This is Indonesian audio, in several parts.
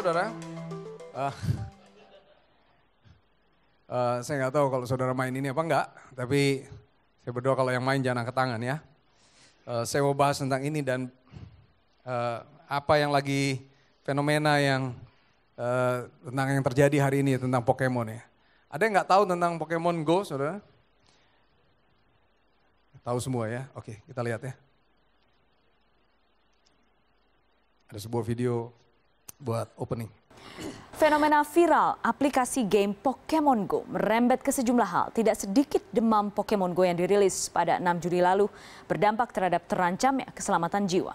saudara. Uh, saya nggak tahu kalau saudara main ini apa enggak, tapi saya berdoa kalau yang main jangan angkat tangan ya. Saya mau bahas tentang ini dan apa yang lagi fenomena yang tentang yang terjadi hari ini tentang Pokemon ya. Ada yang nggak tahu tentang Pokemon Go, saudara? Tahu semua ya? Oke, kita lihat ya. Ada sebuah video buat opening. Fenomena viral aplikasi game Pokemon Go merembet ke sejumlah hal. Tidak sedikit demam Pokemon Go yang dirilis pada 6 Juli lalu berdampak terhadap terancamnya keselamatan jiwa.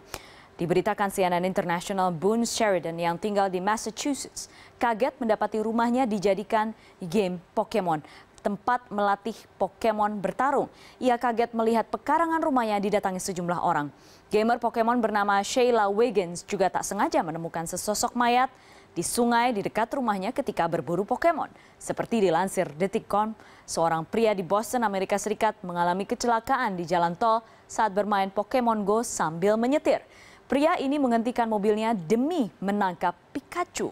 Diberitakan CNN International, Boone Sheridan yang tinggal di Massachusetts kaget mendapati rumahnya dijadikan game Pokemon, tempat melatih Pokemon bertarung. Ia kaget melihat pekarangan rumahnya didatangi sejumlah orang. Gamer Pokemon bernama Sheila Wiggins juga tak sengaja menemukan sesosok mayat di sungai di dekat rumahnya ketika berburu Pokemon. Seperti dilansir Detik.com, seorang pria di Boston, Amerika Serikat mengalami kecelakaan di jalan tol saat bermain Pokemon Go sambil menyetir. Pria ini menghentikan mobilnya demi menangkap Pikachu.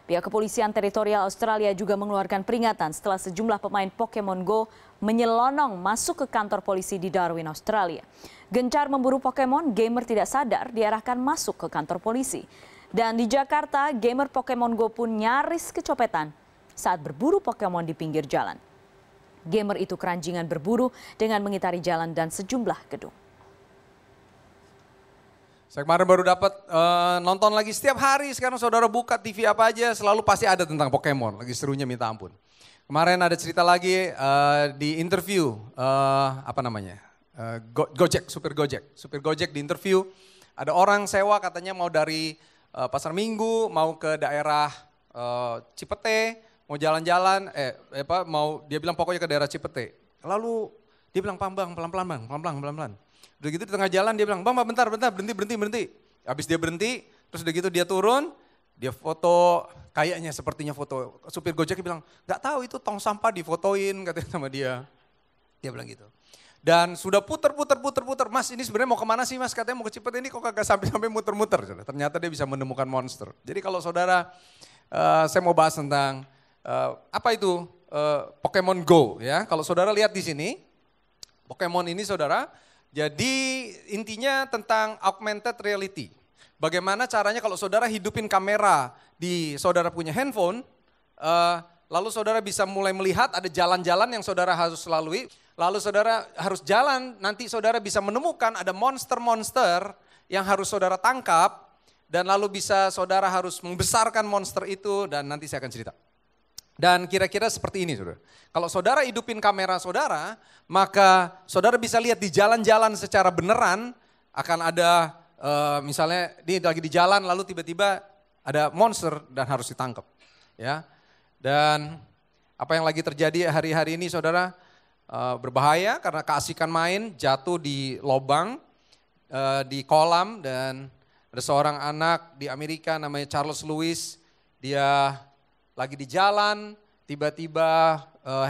Pihak kepolisian teritorial Australia juga mengeluarkan peringatan setelah sejumlah pemain Pokemon Go menyelonong masuk ke kantor polisi di Darwin, Australia. Gencar memburu Pokemon, gamer tidak sadar diarahkan masuk ke kantor polisi. Dan di Jakarta, gamer Pokemon Go pun nyaris kecopetan saat berburu Pokemon di pinggir jalan. Gamer itu keranjingan berburu dengan mengitari jalan dan sejumlah gedung. Saya kemarin baru dapat nonton lagi setiap hari sekarang saudara buka TV apa aja selalu pasti ada tentang Pokemon. Lagi serunya minta ampun. Kemarin ada cerita lagi di interview Gojek, supir Gojek di interview. Ada orang sewa katanya mau dari Pasar Minggu mau ke daerah Cipete, mau jalan-jalan, dia bilang pokoknya ke daerah Cipete. Lalu dia bilang pelan-pelan. Udah gitu di tengah jalan dia bilang, bang bentar, berhenti. Habis dia berhenti, terus udah gitu dia turun, dia foto, kayaknya sepertinya foto. Supir Gojek bilang, gak tahu itu tong sampah difotoin katanya sama dia. Dia bilang gitu. Dan sudah puter, mas ini sebenarnya mau kemana sih mas? Katanya mau ke Cipete ini kok kagak sampai muter-muter. Ternyata dia bisa menemukan monster. Jadi kalau saudara, saya mau bahas tentang apa itu Pokemon Go ya. Kalau saudara lihat di sini, Pokemon ini saudara, jadi intinya tentang augmented reality. Bagaimana caranya kalau saudara hidupin kamera di saudara punya handphone, lalu saudara bisa mulai melihat ada jalan-jalan yang saudara harus lalui. Lalu saudara harus jalan, nanti saudara bisa menemukan ada monster-monster yang harus saudara tangkap. Dan lalu bisa saudara harus membesarkan monster itu dan nanti saya akan cerita. Dan kira-kira seperti ini saudara. Kalau saudara hidupin kamera saudara, maka saudara bisa lihat di jalan-jalan secara beneran akan ada misalnya dia lagi di jalan lalu tiba-tiba ada monster dan harus ditangkap. Ya. Dan apa yang lagi terjadi hari-hari ini saudara berbahaya karena keasikan main jatuh di lubang di kolam dan ada seorang anak di Amerika namanya Charles Lewis, dia lagi di jalan, tiba-tiba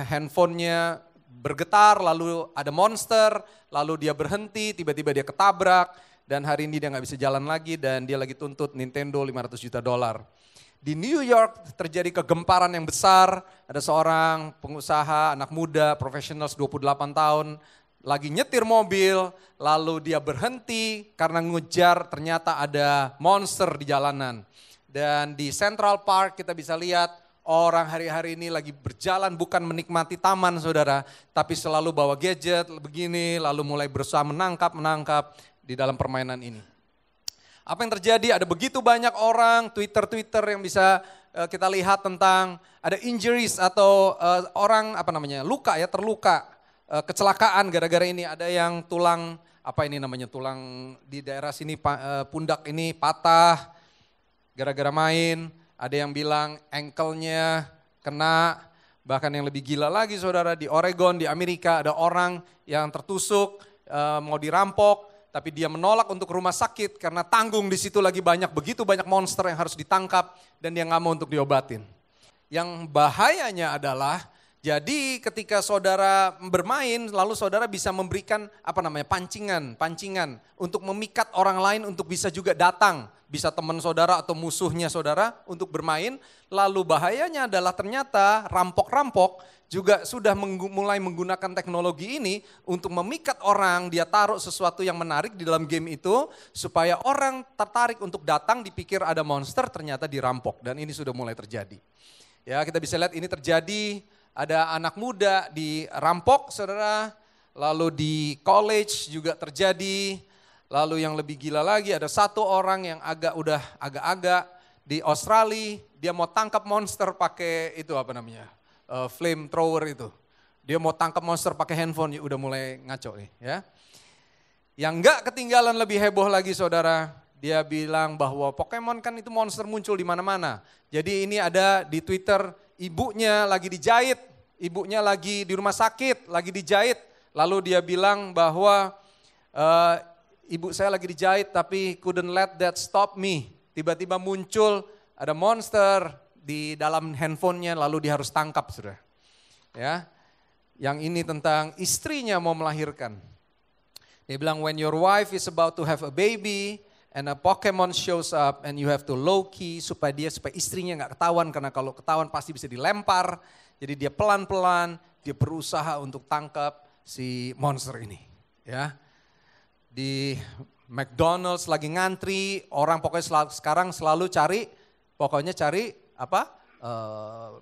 handphonenya bergetar, lalu ada monster, lalu dia berhenti, tiba-tiba dia ketabrak, dan hari ini dia nggak bisa jalan lagi dan dia lagi tuntut Nintendo $500 juta. Di New York terjadi kegemparan yang besar, ada seorang pengusaha, anak muda, profesional 28 tahun, lagi nyetir mobil, lalu dia berhenti karena ngejar ternyata ada monster di jalanan. Dan di Central Park kita bisa lihat orang hari-hari ini lagi berjalan bukan menikmati taman saudara, tapi selalu bawa gadget begini, lalu mulai berusaha menangkap di dalam permainan ini. Apa yang terjadi? Ada begitu banyak orang, Twitter yang bisa kita lihat tentang ada injuries atau orang luka ya, terluka, kecelakaan gara-gara ini. Ada yang tulang di daerah sini pundak ini patah gara-gara main. Ada yang bilang ankle-nya kena, bahkan yang lebih gila lagi saudara di Oregon di Amerika ada orang yang tertusuk mau dirampok. Tapi dia menolak untuk ke rumah sakit karena tanggung di situ lagi begitu banyak monster yang harus ditangkap dan dia nggak mau untuk diobatin. Yang bahayanya adalah Jadi ketika saudara bermain, lalu saudara bisa memberikan pancingan untuk memikat orang lain untuk bisa juga datang. Bisa teman saudara atau musuhnya saudara untuk bermain. Lalu bahayanya adalah ternyata rampok-rampok juga sudah mulai menggunakan teknologi ini untuk memikat orang, dia taruh sesuatu yang menarik di dalam game itu supaya orang tertarik untuk datang, dipikir ada monster, ternyata dirampok, dan ini sudah mulai terjadi. Ya, kita bisa lihat ini terjadi, ada anak muda dirampok saudara, lalu di college juga terjadi, lalu yang lebih gila lagi ada satu orang yang agak-agak di Australia, dia mau tangkap monster pakai itu flame thrower itu. Dia mau tangkap monster pakai handphone, udah mulai ngaco nih ya. Yang enggak ketinggalan lebih heboh lagi saudara, dia bilang bahwa Pokemon kan itu monster muncul di mana-mana. Jadi ini ada di Twitter, ibunya lagi dijahit, ibunya lagi di rumah sakit, lagi dijahit. Lalu dia bilang bahwa ibu saya lagi dijahit tapi couldn't let that stop me. Tiba-tiba muncul ada monster di dalam handphonenya, lalu dia harus tangkap sudah. Ya, yang ini tentang istrinya mau melahirkan. Dia bilang when your wife is about to have a baby and a Pokemon shows up and you have to low key supaya istrinya nggak ketahuan, karena kalau ketahuan pasti bisa dilempar. Jadi dia pelan-pelan dia berusaha untuk tangkap si monster ini. Ya, di McDonald's lagi ngantri, orang pokoknya sekarang selalu cari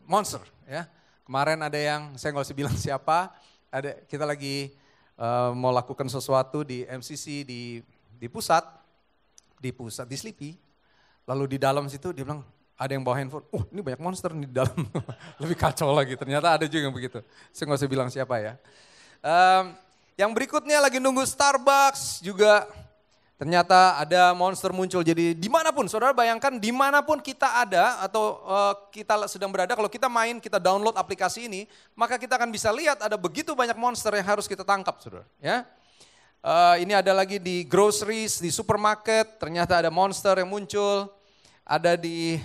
monster ya. Kemarin ada yang, saya nggak usah bilang siapa, kita lagi mau lakukan sesuatu di MCC di pusat di Sleepy. Lalu di dalam situ dia bilang ada yang bawa handphone, ini banyak monster di dalam. Lebih kacau lagi, ternyata ada juga yang begitu. Saya nggak usah bilang siapa ya. Yang berikutnya lagi nunggu Starbucks juga. Ternyata ada monster muncul. Jadi dimanapun, saudara bayangkan dimanapun kita ada atau kita sedang berada, kalau kita main, kita download aplikasi ini, maka kita akan bisa lihat ada begitu banyak monster yang harus kita tangkap, saudara. Ya, ini ada lagi di groceries, di supermarket, ternyata ada monster yang muncul. Ada di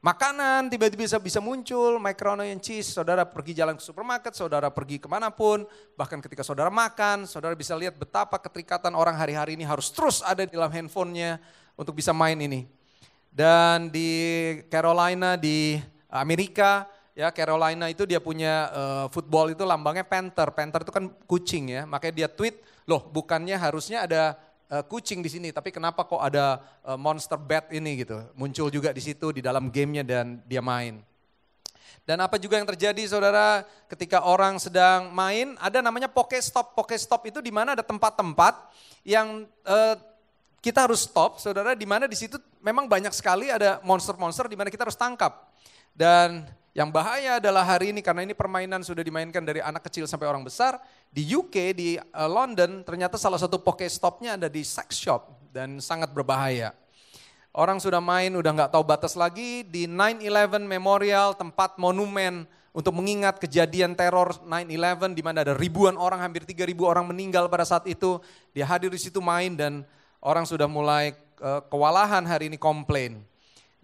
makanan, tiba-tiba bisa muncul macaroni and cheese. Saudara pergi jalan ke supermarket, saudara pergi kemanapun, bahkan ketika saudara makan, saudara bisa lihat betapa keterikatan orang hari-hari ini harus terus ada di dalam handphonenya untuk bisa main ini. Dan di Carolina, di Amerika, ya Carolina itu dia punya football itu lambangnya panther. Panther itu kan kucing ya, makanya dia tweet, loh bukannya harusnya ada kucing di sini, tapi kenapa kok ada monster bat ini gitu. Muncul juga di situ di dalam gamenya dan dia main. Dan apa juga yang terjadi saudara ketika orang sedang main, ada namanya Pokestop. Pokestop itu di mana ada tempat-tempat yang kita harus stop saudara, di mana di situ memang banyak sekali ada monster-monster di mana kita harus tangkap. Dan yang bahaya adalah hari ini, karena ini permainan sudah dimainkan dari anak kecil sampai orang besar. Di UK, di London, ternyata salah satu Pokestopnya ada di sex shop dan sangat berbahaya. Orang sudah main, udah nggak tahu batas lagi. Di 9/11 Memorial, tempat monumen untuk mengingat kejadian teror 9/11 di mana ada ribuan orang, hampir 3.000 orang meninggal pada saat itu. Dia hadir di situ main dan orang sudah mulai kewalahan hari ini komplain.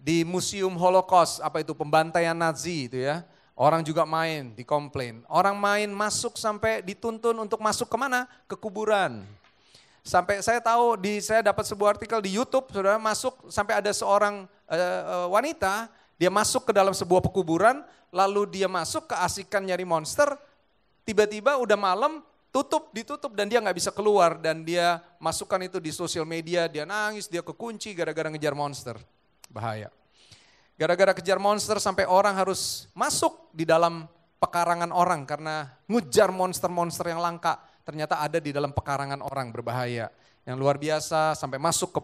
Di Museum Holocaust, pembantaian Nazi itu ya, orang juga main, dikomplain. Orang main masuk sampai dituntun untuk masuk kemana? Ke kuburan. Sampai saya tahu, saya dapat sebuah artikel di YouTube, saudara, masuk sampai ada seorang wanita, dia masuk ke dalam sebuah pekuburan, lalu dia masuk keasikan nyari monster, tiba-tiba udah malam, ditutup dan dia nggak bisa keluar, dan dia masukkan itu di sosial media, dia nangis, dia kekunci gara-gara ngejar monster. Bahaya. Gara-gara kejar monster sampai orang harus masuk di dalam pekarangan orang karena ngejar monster-monster yang langka. Ternyata ada di dalam pekarangan orang, berbahaya. Yang luar biasa, sampai masuk ke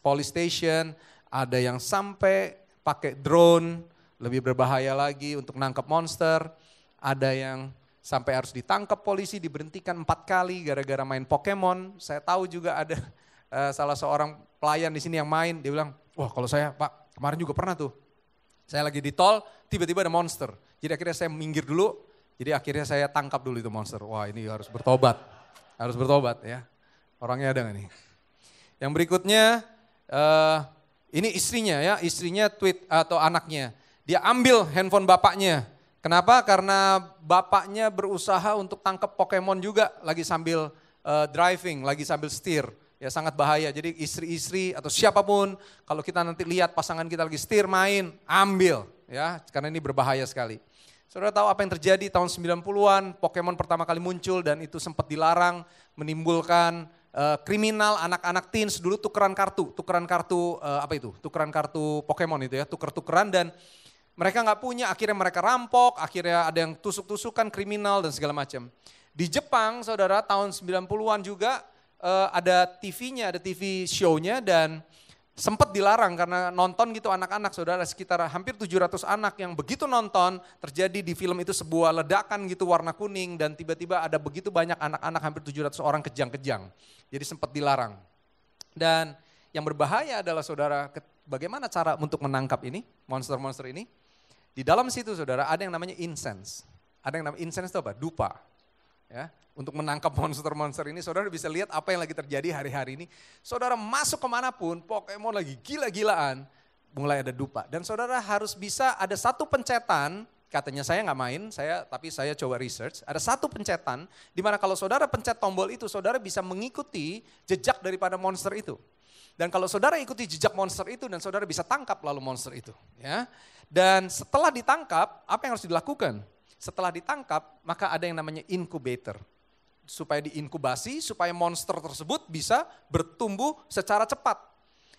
police station, ada yang sampai pakai drone, lebih berbahaya lagi untuk nangkep monster. Ada yang sampai harus ditangkap polisi, diberhentikan 4 kali gara-gara main Pokemon. Saya tahu juga ada salah seorang pelayan di sini yang main, dia bilang, wah kalau saya Pak kemarin juga pernah tuh, saya lagi di tol tiba-tiba ada monster, jadi akhirnya saya minggir dulu, jadi akhirnya saya tangkap dulu itu monster. Wah ini harus bertobat ya, orangnya ada gak nih? Yang berikutnya ini istrinya tweet atau anaknya, dia ambil handphone bapaknya, Kenapa? Karena bapaknya berusaha untuk tangkap Pokemon juga lagi sambil driving, lagi sambil setir. Ya sangat bahaya. Jadi istri-istri atau siapapun kalau kita nanti lihat pasangan kita lagi setir main, ambil ya karena ini berbahaya sekali. Saudara tahu apa yang terjadi tahun 90-an, Pokemon pertama kali muncul dan itu sempat dilarang, menimbulkan kriminal anak-anak teens dulu tukeran kartu tukeran kartu Pokemon itu ya, tuker-tukeran dan mereka nggak punya, akhirnya mereka rampok, akhirnya ada yang tusuk-tusukan kriminal dan segala macam. Di Jepang saudara tahun 90-an juga ada TV-nya, ada TV show-nya dan sempat dilarang karena nonton gitu anak-anak saudara, sekitar hampir 700 anak yang begitu nonton, terjadi di film itu sebuah ledakan gitu warna kuning dan tiba-tiba ada begitu banyak anak-anak hampir 700 orang kejang-kejang. Jadi sempat dilarang. Dan yang berbahaya adalah saudara, bagaimana cara untuk menangkap ini, monster-monster ini? Di dalam situ saudara ada yang namanya incense. Ada yang namanya incense itu apa? Dupa. Ya, untuk menangkap monster-monster ini, saudara bisa lihat apa yang lagi terjadi hari-hari ini. Saudara masuk kemanapun, Pokemon lagi gila-gilaan, mulai ada dupa. Dan saudara harus bisa ada satu pencetan, katanya saya nggak main, tapi saya coba research. Ada satu pencetan, di mana kalau saudara pencet tombol itu, saudara bisa mengikuti jejak daripada monster itu. Dan kalau saudara ikuti jejak monster itu, dan saudara bisa tangkap lalu monster itu. Ya. Dan setelah ditangkap, apa yang harus dilakukan? Setelah ditangkap, maka ada yang namanya incubator. Supaya diinkubasi, supaya monster tersebut bisa bertumbuh secara cepat.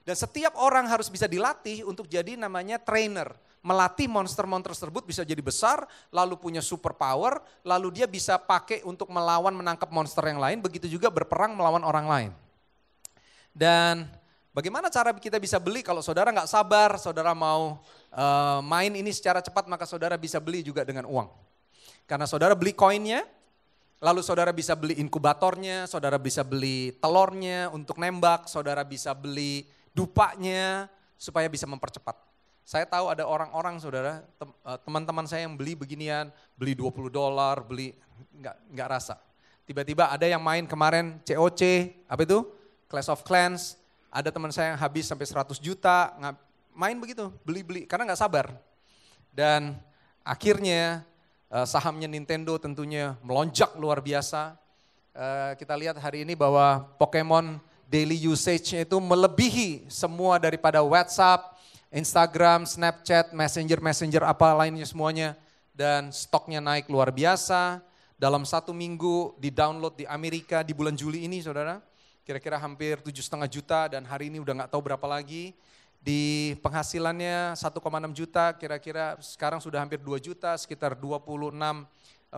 Dan setiap orang harus bisa dilatih untuk jadi namanya trainer. Melatih monster-monster tersebut bisa jadi besar, lalu punya super power, lalu dia bisa pakai untuk melawan menangkap monster yang lain, begitu juga berperang melawan orang lain. Dan bagaimana cara kita bisa beli kalau saudara nggak sabar, saudara mau main ini secara cepat, maka saudara bisa beli juga dengan uang. Karena saudara beli koinnya, lalu saudara bisa beli inkubatornya, saudara bisa beli telurnya untuk nembak, saudara bisa beli dupanya supaya bisa mempercepat. Saya tahu ada orang-orang saudara, teman-teman saya yang beli beginian, beli $20, beli nggak rasa. Tiba-tiba ada yang main kemarin COC, apa itu? Clash of Clans, ada teman saya yang habis sampai 100 juta, main begitu, beli-beli karena nggak sabar. Dan akhirnya sahamnya Nintendo tentunya melonjak luar biasa. Kita lihat hari ini bahwa Pokemon daily usage-nya itu melebihi semua daripada WhatsApp, Instagram, Snapchat, Messenger apa lainnya semuanya. Dan stoknya naik luar biasa. Dalam 1 minggu di-download di Amerika di bulan Juli ini saudara. Kira-kira hampir 7,5 juta dan hari ini udah nggak tahu berapa lagi. Di penghasilannya 1,6 juta, kira-kira sekarang sudah hampir 2 juta, sekitar 26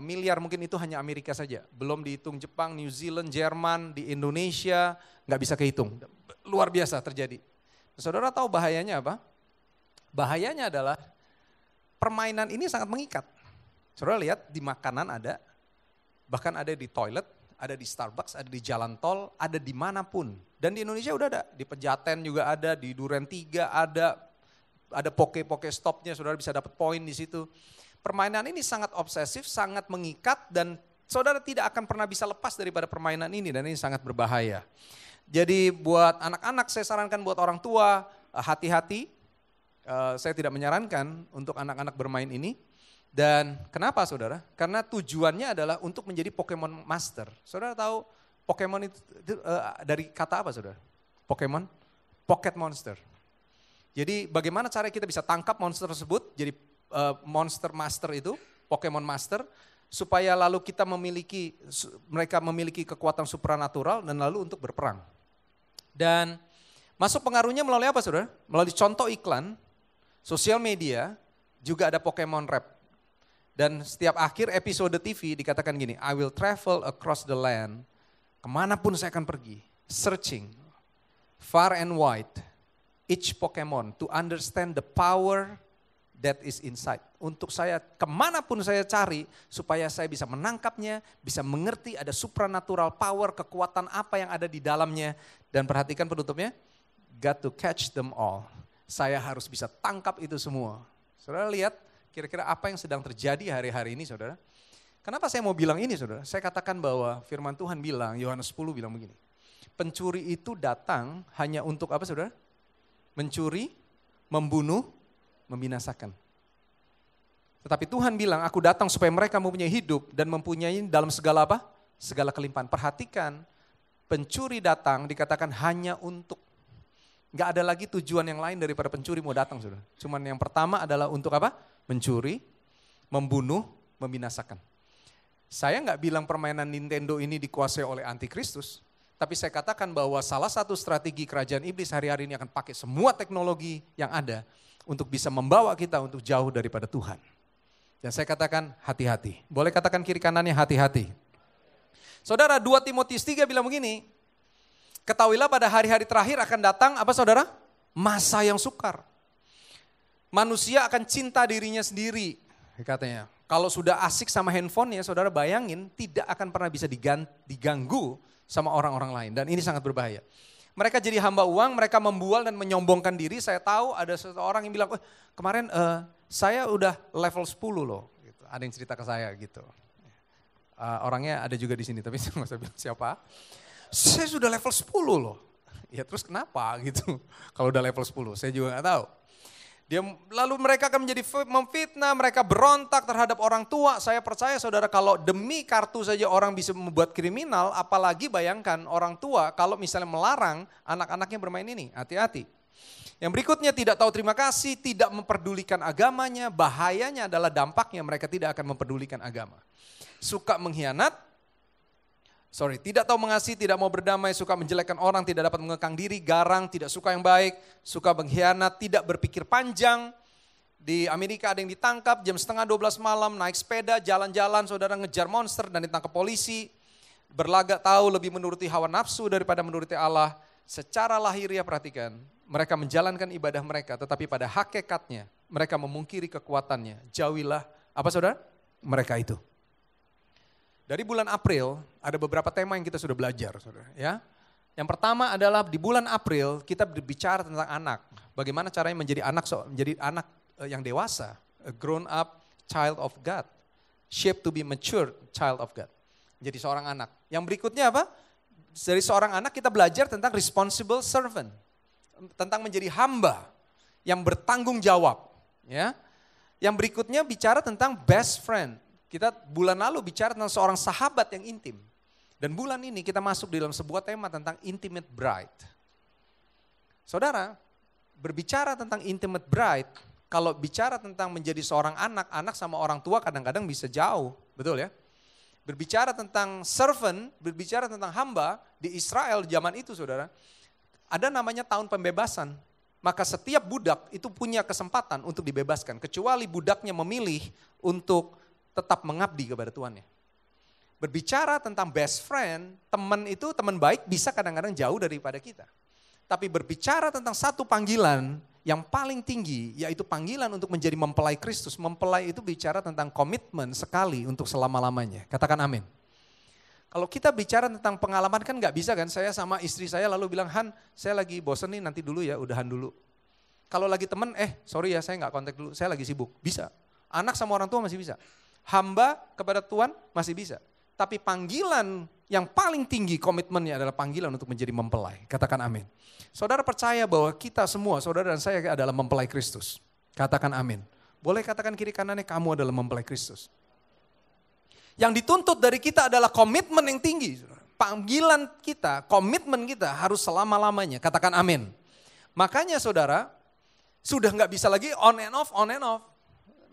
miliar mungkin itu hanya Amerika saja. Belum dihitung Jepang, New Zealand, Jerman, di Indonesia, nggak bisa kehitung. Luar biasa terjadi. Saudara tahu bahayanya apa? Bahayanya adalah permainan ini sangat mengikat. Saudara lihat di makanan ada, bahkan ada di toilet, ada di Starbucks, ada di jalan tol, ada di manapun. Dan di Indonesia udah ada, di Pejaten juga ada, di Duren 3 ada poke stopnya, saudara bisa dapat poin di situ. Permainan ini sangat obsesif, sangat mengikat dan saudara tidak akan pernah bisa lepas daripada permainan ini dan ini sangat berbahaya. Jadi buat anak-anak saya sarankan buat orang tua, hati-hati, saya tidak menyarankan untuk anak-anak bermain ini. Dan kenapa saudara? Karena tujuannya adalah untuk menjadi Pokemon Master. Saudara tahu Pokemon itu dari kata apa saudara? Pokemon? Pocket Monster. Jadi bagaimana cara kita bisa tangkap monster tersebut, jadi Monster Master itu, Pokemon Master, supaya lalu mereka memiliki kekuatan supranatural dan lalu untuk berperang. Dan masuk pengaruhnya melalui apa saudara? Melalui contoh iklan, sosial media, juga ada Pokemon Rap. Dan setiap akhir episode TV dikatakan gini, I will travel across the land, kemanapun saya akan pergi, searching, far and wide, each Pokemon to understand the power that is inside. Untuk saya, kemanapun saya cari, supaya saya bisa menangkapnya, bisa mengerti ada supranatural power, kekuatan apa yang ada di dalamnya. Dan perhatikan penutupnya, got to catch them all. Saya harus bisa tangkap itu semua. Saudara lihat, kira-kira apa yang sedang terjadi hari-hari ini saudara. Kenapa saya mau bilang ini saudara? Saya katakan bahwa firman Tuhan bilang, Yohanes 10 bilang begini. Pencuri itu datang hanya untuk apa saudara? Mencuri, membunuh, membinasakan. Tetapi Tuhan bilang, aku datang supaya mereka mempunyai hidup dan mempunyai dalam segala apa? Segala kelimpahan. Perhatikan, pencuri datang dikatakan hanya untuk. Gak ada lagi tujuan yang lain daripada pencuri mau datang, saudara. Cuman yang pertama adalah untuk apa? Mencuri, membunuh, membinasakan. Saya gak bilang permainan Nintendo ini dikuasai oleh antikristus. Tapi saya katakan bahwa salah satu strategi kerajaan iblis hari-hari ini akan pakai semua teknologi yang ada untuk bisa membawa kita untuk jauh daripada Tuhan. Dan saya katakan hati-hati. Boleh katakan kiri kanannya hati-hati. Saudara, 2 Timotius 3 bilang begini, ketahuilah pada hari-hari terakhir akan datang, apa saudara? Masa yang sukar. Manusia akan cinta dirinya sendiri, katanya. Kalau sudah asik sama handphone ya, saudara bayangin tidak akan pernah bisa diganggu sama orang-orang lain. Dan ini sangat berbahaya. Mereka jadi hamba uang, mereka membual dan menyombongkan diri. Saya tahu ada seseorang yang bilang, kemarin saya udah level 10 loh. Gitu. Ada yang cerita ke saya gitu. Orangnya ada juga di sini, tapi saya nggak usah bilang siapa. Saya sudah level 10 loh. Ya terus kenapa gitu, kalau udah level 10, saya juga nggak tahu. Lalu mereka akan menjadi memfitnah, mereka berontak terhadap orang tua. Saya percaya saudara, kalau demi kartu saja orang bisa membuat kriminal, apalagi bayangkan orang tua kalau misalnya melarang anak-anaknya bermain ini, hati-hati. Yang berikutnya tidak tahu terima kasih, tidak memperdulikan agamanya, bahayanya adalah dampaknya mereka tidak akan memperdulikan agama. Suka mengkhianat, tidak tahu mengasihi, tidak mau berdamai, suka menjelekkan orang, tidak dapat mengekang diri, garang, tidak suka yang baik, suka mengkhianat, tidak berpikir panjang. Di Amerika ada yang ditangkap jam 11:30 malam, naik sepeda, jalan-jalan, saudara ngejar monster dan ditangkap polisi. Berlagak tahu lebih menuruti hawa nafsu daripada menuruti Allah. Secara lahiriah perhatikan, mereka menjalankan ibadah mereka, tetapi pada hakikatnya mereka memungkiri kekuatannya. Jauhilah, apa saudara? Mereka itu. Dari bulan April ada beberapa tema yang kita sudah belajar, saudara. Ya, yang pertama adalah di bulan April kita berbicara tentang anak. Bagaimana caranya menjadi anak yang dewasa, a grown up child of God, shaped to be mature child of God. Jadi seorang anak. Yang berikutnya apa? Dari seorang anak kita belajar tentang responsible servant, tentang menjadi hamba yang bertanggung jawab. Ya, yang berikutnya bicara tentang best friend. Kita bulan lalu bicara tentang seorang sahabat yang intim. Dan bulan ini kita masuk dalam sebuah tema tentang intimate bride. Saudara, berbicara tentang intimate bride, kalau bicara tentang menjadi seorang anak sama orang tua kadang-kadang bisa jauh, betul ya? Berbicara tentang servant, berbicara tentang hamba, di Israel zaman itu saudara, ada namanya tahun pembebasan. Maka setiap budak itu punya kesempatan untuk dibebaskan, kecuali budaknya memilih untuk tetap mengabdi kepada tuannya. Berbicara tentang best friend, teman baik bisa kadang-kadang jauh daripada kita. Tapi berbicara tentang satu panggilan yang paling tinggi, yaitu panggilan untuk menjadi mempelai Kristus. Mempelai itu bicara tentang komitmen sekali untuk selama-lamanya. Katakan amin. Kalau kita bicara tentang pengalaman kan gak bisa kan, saya sama istri saya lalu bilang, Han saya lagi bosen nih nanti dulu ya, udahan dulu. Kalau lagi temen, sorry ya saya gak kontak dulu, saya lagi sibuk. Bisa. Anak sama orang tua masih bisa. Hamba kepada Tuhan masih bisa. Tapi panggilan yang paling tinggi komitmennya adalah panggilan untuk menjadi mempelai. Katakan amin. Saudara percaya bahwa kita semua, saudara dan saya adalah mempelai Kristus. Katakan amin. Boleh katakan kiri kanannya, kamu adalah mempelai Kristus. Yang dituntut dari kita adalah komitmen yang tinggi. Panggilan kita, komitmen kita harus selama-lamanya. Katakan amin. Makanya saudara, sudah gak bisa lagi on and off.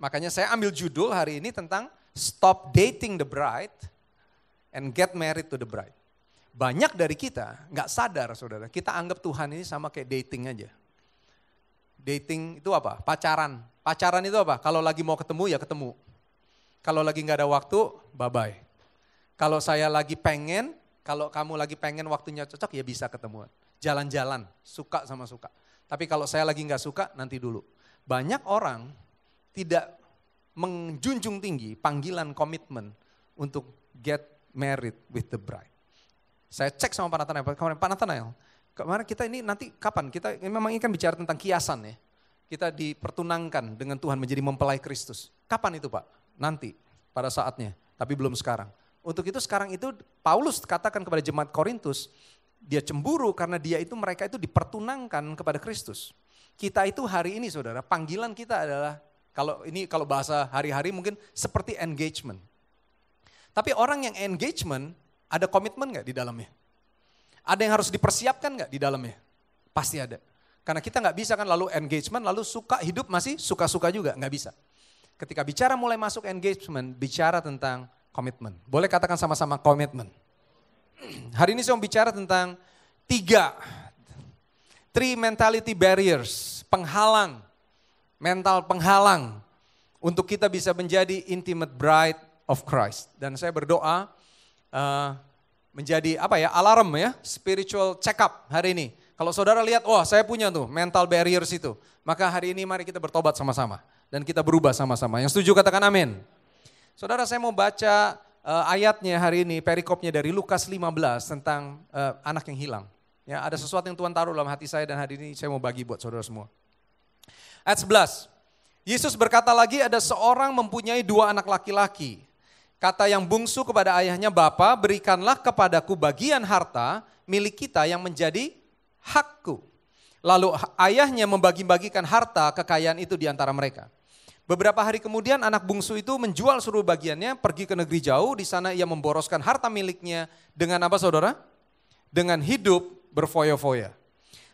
Makanya saya ambil judul hari ini tentang Stop Dating the Bride and Get Married to the Bride. Banyak dari kita gak sadar saudara, kita anggap Tuhan ini sama kayak dating aja. Dating itu apa? Pacaran. Pacaran itu apa? Kalau lagi mau ketemu ya ketemu. Kalau lagi gak ada waktu, bye-bye. Kalau saya lagi pengen, kalau kamu lagi pengen waktunya cocok ya bisa ketemuan. Jalan-jalan, suka sama suka. Tapi kalau saya lagi gak suka, nanti dulu. Banyak orang tidak menjunjung tinggi panggilan komitmen untuk get married with the bride. Saya cek sama Pak Nathanael, kemarin kita ini nanti kapan? Kita memang ini kan bicara tentang kiasan ya. Kita dipertunangkan dengan Tuhan menjadi mempelai Kristus. Kapan itu Pak? Nanti, pada saatnya, tapi belum sekarang. Untuk itu sekarang itu Paulus katakan kepada jemaat Korintus, dia cemburu karena mereka itu dipertunangkan kepada Kristus. Kita itu hari ini saudara, panggilan kita adalah Kalau bahasa hari-hari mungkin seperti engagement. Tapi orang yang engagement, ada komitmen nggak di dalamnya? Ada yang harus dipersiapkan nggak di dalamnya? Pasti ada. Karena kita nggak bisa kan lalu engagement, lalu suka hidup masih suka-suka juga, nggak bisa. Ketika bicara mulai masuk engagement, bicara tentang komitmen. Boleh katakan sama-sama komitmen. Hari ini saya mau bicara tentang three mentality barriers, mental penghalang untuk kita bisa menjadi intimate bride of Christ. Dan saya berdoa menjadi alarm ya, spiritual check up hari ini. Kalau saudara lihat, wah saya punya tuh mental barriers itu. Maka hari ini mari kita bertobat sama-sama. Dan kita berubah sama-sama. Yang setuju katakan amin. Saudara, saya mau baca ayatnya hari ini, perikopnya dari Lukas 15 tentang anak yang hilang. Ya, ada sesuatu yang Tuhan taruh dalam hati saya dan hari ini saya mau bagi buat saudara semua. Ayat 11, Yesus berkata lagi, ada seorang mempunyai 2 anak laki-laki. Kata yang bungsu kepada ayahnya, Bapa, berikanlah kepadaku bagian harta milik kita yang menjadi hakku. Lalu ayahnya membagi-bagikan harta kekayaan itu di antara mereka. Beberapa hari kemudian anak bungsu itu menjual seluruh bagiannya, pergi ke negeri jauh, di sana ia memboroskan harta miliknya dengan apa saudara? Dengan hidup berfoya-foya.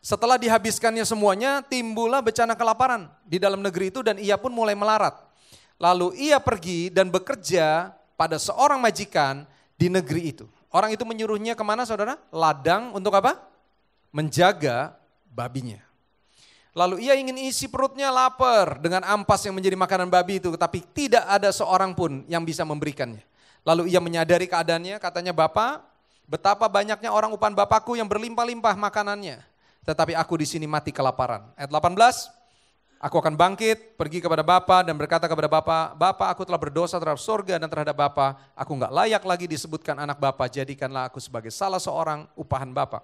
Setelah dihabiskannya semuanya, timbullah bencana kelaparan di dalam negeri itu dan ia pun mulai melarat. Lalu ia pergi dan bekerja pada seorang majikan di negeri itu. Orang itu menyuruhnya kemana saudara? Ladang untuk apa? Menjaga babinya. Lalu ia ingin isi perutnya lapar dengan ampas yang menjadi makanan babi itu. Tapi tidak ada seorang pun yang bisa memberikannya. Lalu ia menyadari keadaannya, katanya, Bapak, betapa banyaknya orang upah Bapakku yang berlimpah-limpah makanannya. Tetapi aku di sini mati kelaparan. Ayat 18, aku akan bangkit, pergi kepada Bapa dan berkata kepada Bapa, Bapa, aku telah berdosa terhadap surga dan terhadap Bapa. Aku enggak layak lagi disebutkan anak Bapa, jadikanlah aku sebagai salah seorang upahan Bapa.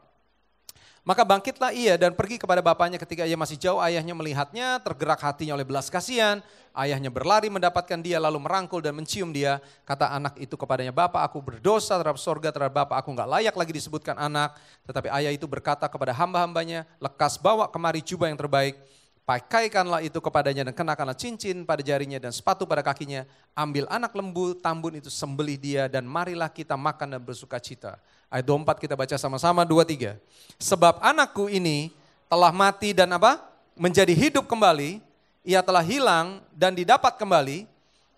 Maka bangkitlah ia dan pergi kepada bapaknya. Ketika ia masih jauh, ayahnya melihatnya, tergerak hatinya oleh belas kasihan. Ayahnya berlari mendapatkan dia, lalu merangkul dan mencium dia. Kata anak itu kepadanya, Bapa, aku berdosa terhadap sorga, terhadap Bapa, aku enggak layak lagi disebutkan anak. Tetapi ayah itu berkata kepada hamba-hambanya, lekas bawa kemari jubah yang terbaik. Pakaikanlah itu kepadanya dan kenakanlah cincin pada jarinya dan sepatu pada kakinya. Ambil anak lembu tambun itu, sembelih dia dan marilah kita makan dan bersuka cita. Ayat 24 kita baca sama-sama 2-3. Sebab anakku ini telah mati dan apa? Menjadi hidup kembali. Ia telah hilang dan didapat kembali.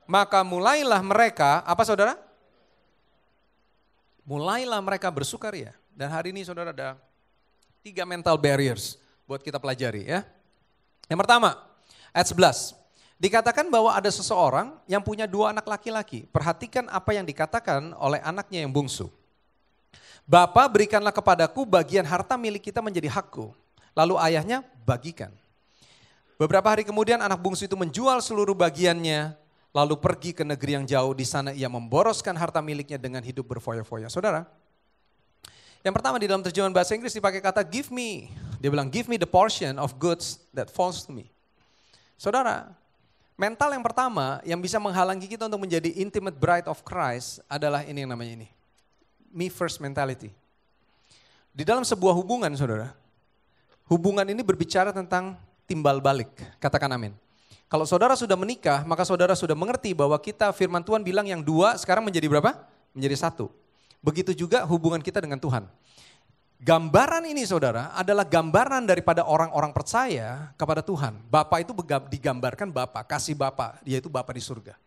Maka mulailah mereka, apa saudara? Mulailah mereka bersukaria. Dan hari ini saudara ada 3 mental barriers buat kita pelajari ya. Yang pertama, ayat 11. Dikatakan bahwa ada seseorang yang punya 2 anak laki-laki. Perhatikan apa yang dikatakan oleh anaknya yang bungsu. Bapa, berikanlah kepadaku bagian harta milik kita menjadi hakku. Lalu ayahnya bagikan. Beberapa hari kemudian anak bungsu itu menjual seluruh bagiannya. Lalu pergi ke negeri yang jauh, di sana ia memboroskan harta miliknya dengan hidup berfoya-foya. Saudara, yang pertama di dalam terjemahan bahasa Inggris dipakai kata give me. Dia bilang give me the portion of goods that falls to me. Saudara, mental yang pertama yang bisa menghalangi kita untuk menjadi intimate bride of Christ adalah ini yang namanya ini. Me first mentality. Di dalam sebuah hubungan saudara, hubungan ini berbicara tentang timbal balik. Katakan amin. Kalau saudara sudah menikah, maka saudara sudah mengerti bahwa kita firman Tuhan bilang yang 2 sekarang menjadi berapa? Menjadi 1. Begitu juga hubungan kita dengan Tuhan. Gambaran ini saudara adalah gambaran daripada orang-orang percaya kepada Tuhan. Bapa itu digambarkan Bapa, kasih Bapa, dia itu Bapa di surga.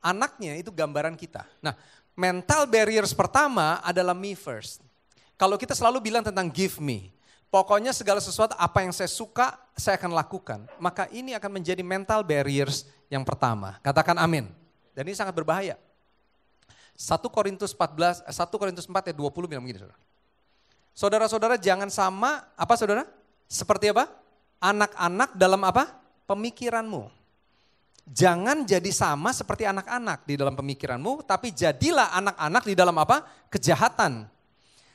Anaknya itu gambaran kita. Nah, mental barriers pertama adalah me first. Kalau kita selalu bilang tentang give me, pokoknya segala sesuatu apa yang saya suka, saya akan lakukan. Maka ini akan menjadi mental barriers yang pertama. Katakan amin. Dan ini sangat berbahaya. 1 Korintus 4 ayat 20 bilang begini saudara. Saudara-saudara jangan sama, apa saudara? Seperti apa? Anak-anak dalam apa? Pemikiranmu. Jangan jadi sama seperti anak-anak di dalam pemikiranmu, tapi jadilah anak-anak di dalam apa? Kejahatan.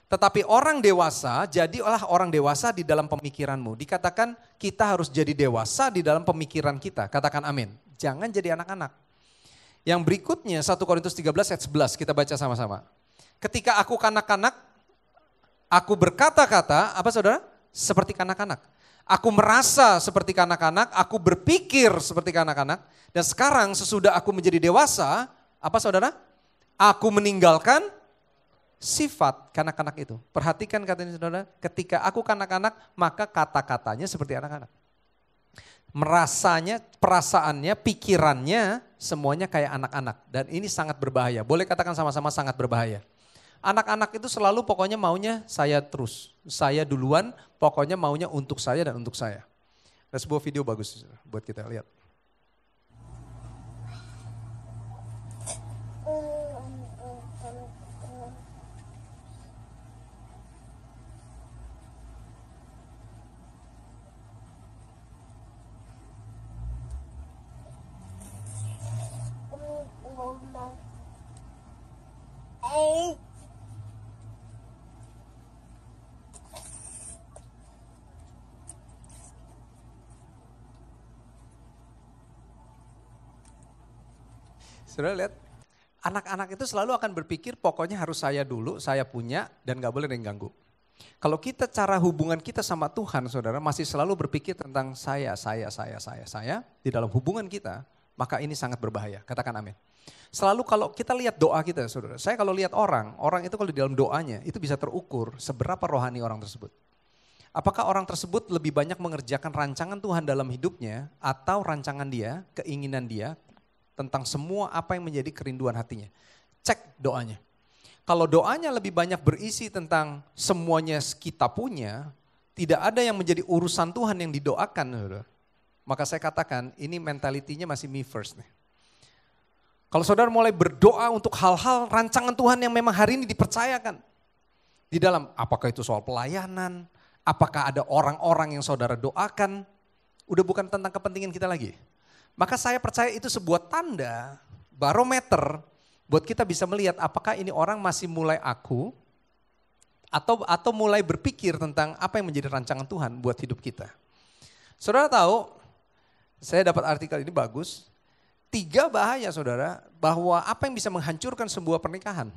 Tetapi orang dewasa, jadilah orang dewasa di dalam pemikiranmu. Dikatakan kita harus jadi dewasa di dalam pemikiran kita. Katakan amin. Jangan jadi anak-anak. Yang berikutnya 1 Korintus 13 ayat 11 kita baca sama-sama. Ketika aku kanak-kanak, aku berkata-kata, apa saudara? Seperti kanak-kanak. Aku merasa seperti kanak-kanak, aku berpikir seperti kanak-kanak. Dan sekarang sesudah aku menjadi dewasa, apa saudara? Aku meninggalkan sifat kanak-kanak itu. Perhatikan katanya saudara, ketika aku kanak-kanak maka kata-katanya seperti anak-anak. Merasanya, perasaannya, pikirannya semuanya kayak anak-anak. Dan ini sangat berbahaya, boleh katakan sama-sama sangat berbahaya. Anak-anak itu selalu pokoknya maunya saya terus, saya duluan, pokoknya maunya untuk saya dan untuk saya. Ada sebuah video bagus buat kita lihat. Saudara lihat, anak-anak itu selalu akan berpikir pokoknya harus saya dulu, saya punya dan gak boleh ada yang ganggu. Kalau kita cara hubungan kita sama Tuhan saudara masih selalu berpikir tentang saya di dalam hubungan kita, maka ini sangat berbahaya, katakan amin. Selalu kalau kita lihat doa kita saudara, saya kalau lihat orang itu kalau di dalam doanya itu bisa terukur seberapa rohani orang tersebut. Apakah orang tersebut lebih banyak mengerjakan rancangan Tuhan dalam hidupnya atau rancangan dia, keinginan dia, tentang semua apa yang menjadi kerinduan hatinya. Cek doanya. Kalau doanya lebih banyak berisi tentang semuanya kita punya, tidak ada yang menjadi urusan Tuhan yang didoakan. Maka saya katakan ini mentalitinya masih me first nih. Kalau saudara mulai berdoa untuk hal-hal rancangan Tuhan yang memang hari ini dipercayakan. Di dalam apakah itu soal pelayanan, apakah ada orang-orang yang saudara doakan, udah bukan tentang kepentingan kita lagi. Maka saya percaya itu sebuah tanda, barometer buat kita bisa melihat apakah ini orang masih mulai aku atau mulai berpikir tentang apa yang menjadi rancangan Tuhan buat hidup kita. Saudara tahu, saya dapat artikel ini bagus, 3 bahaya saudara bahwa apa yang bisa menghancurkan sebuah pernikahan.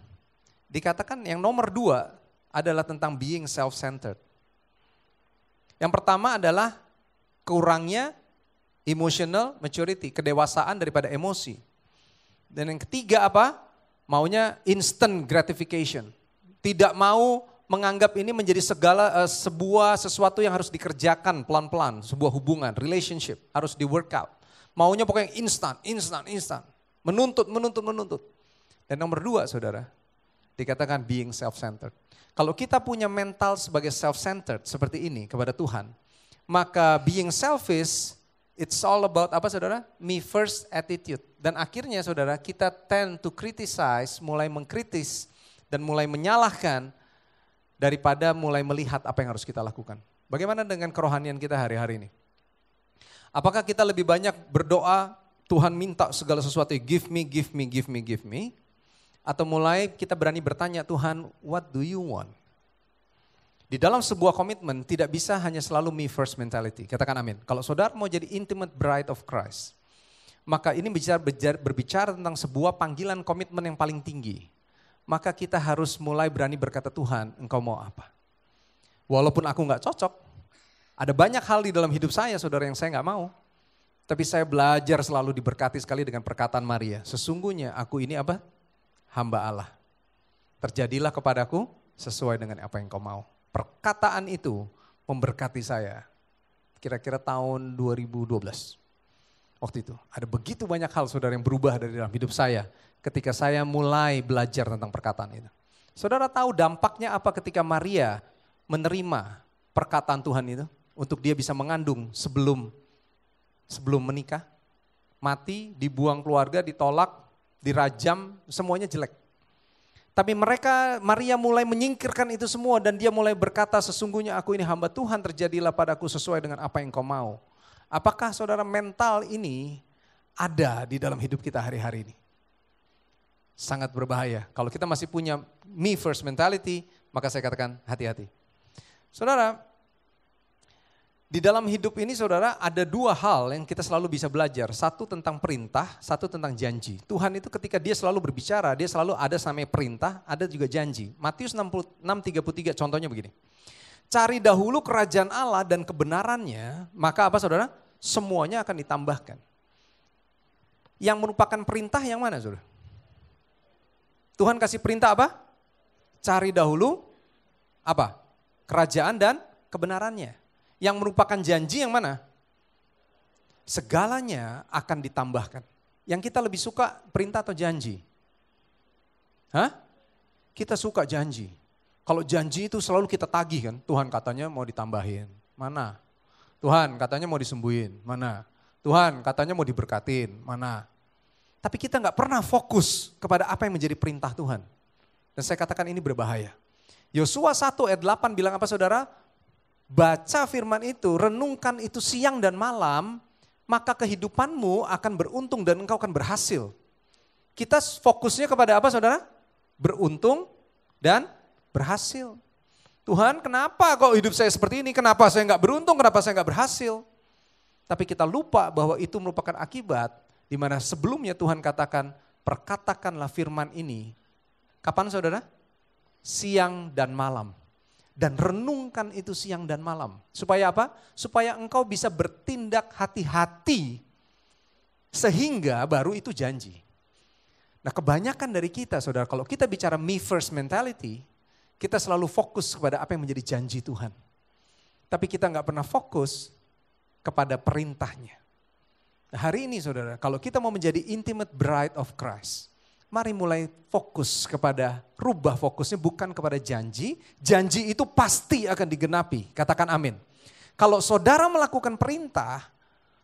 Dikatakan yang nomor 2 adalah tentang being self-centered. Yang pertama adalah kurangnya emotional maturity, kedewasaan daripada emosi. Dan yang ketiga apa? Maunya instant gratification. Tidak mau menganggap ini menjadi sesuatu yang harus dikerjakan pelan-pelan, sebuah hubungan, relationship, harus di work out. Maunya pokoknya instan. Menuntut. Dan nomor 2 saudara, dikatakan being self-centered. Kalau kita punya mental sebagai self-centered seperti ini kepada Tuhan, maka being selfish, it's all about apa saudara? Me first attitude. Dan akhirnya saudara kita tend to criticize, mulai mengkritis dan mulai menyalahkan daripada mulai melihat apa yang harus kita lakukan. Bagaimana dengan kerohanian kita hari-hari ini? Apakah kita lebih banyak berdoa, Tuhan minta segala sesuatu, give me. Atau mulai kita berani bertanya, Tuhan what do you want? Di dalam sebuah komitmen tidak bisa hanya selalu me first mentality. Katakan amin. Kalau saudara mau jadi intimate bride of Christ, maka ini berbicara tentang sebuah panggilan komitmen yang paling tinggi. Maka kita harus mulai berani berkata, Tuhan engkau mau apa? Walaupun aku gak cocok, ada banyak hal di dalam hidup saya saudara yang saya gak mau. Tapi saya belajar selalu diberkati sekali dengan perkataan Maria. Sesungguhnya aku ini apa? Hamba Allah. Terjadilah kepadaku sesuai dengan apa yang kau mau. Perkataan itu memberkati saya. Kira-kira tahun 2012. Waktu itu ada begitu banyak hal saudara yang berubah dari dalam hidup saya ketika saya mulai belajar tentang perkataan itu. Saudara tahu dampaknya apa ketika Maria menerima perkataan Tuhan itu untuk dia bisa mengandung sebelum menikah? Mati, dibuang keluarga, ditolak, dirajam, semuanya jelek. Tapi Maria mulai menyingkirkan itu semua dan dia mulai berkata, sesungguhnya aku ini hamba Tuhan, terjadilah padaku sesuai dengan apa yang kau mau. Apakah saudara mental ini ada di dalam hidup kita hari-hari ini? Sangat berbahaya. Kalau kita masih punya me first mentality, maka saya katakan hati-hati. Saudara, di dalam hidup ini saudara ada 2 hal yang kita selalu bisa belajar. Satu tentang perintah, satu tentang janji. Tuhan itu ketika dia selalu berbicara, dia selalu ada namanya perintah, ada juga janji. Matius 6:33 contohnya begini. Cari dahulu kerajaan Allah dan kebenarannya, maka apa saudara? Semuanya akan ditambahkan. Yang merupakan perintah yang mana saudara? Tuhan kasih perintah apa? Cari dahulu apa? Kerajaan dan kebenarannya. Yang merupakan janji yang mana? Segalanya akan ditambahkan. Yang kita lebih suka perintah atau janji? Hah? Kita suka janji. Kalau janji itu selalu kita tagih kan. Tuhan katanya mau ditambahin. Mana? Tuhan katanya mau disembuhin. Mana? Tuhan katanya mau diberkatin. Mana? Tapi kita nggak pernah fokus kepada apa yang menjadi perintah Tuhan. Dan saya katakan ini berbahaya. Yosua 1 ayat 8 bilang apa saudara? Baca firman itu, renungkan itu siang dan malam, maka kehidupanmu akan beruntung dan engkau akan berhasil. Kita fokusnya kepada apa saudara? Beruntung dan berhasil. Tuhan kenapa kok hidup saya seperti ini? Kenapa saya nggak beruntung? Kenapa saya nggak berhasil? Tapi kita lupa bahwa itu merupakan akibat di mana sebelumnya Tuhan katakan, perkatakanlah firman ini. Kapan saudara? Siang dan malam. Dan renungkan itu siang dan malam. Supaya apa? Supaya engkau bisa bertindak hati-hati. Sehingga baru itu janji. Nah kebanyakan dari kita saudara, kalau kita bicara me first mentality, kita selalu fokus kepada apa yang menjadi janji Tuhan. Tapi kita nggak pernah fokus kepada perintahnya. Nah, hari ini saudara, kalau kita mau menjadi intimate bride of Christ, mari mulai fokus kepada, rubah fokusnya bukan kepada janji. Janji itu pasti akan digenapi, katakan amin. Kalau saudara melakukan perintah,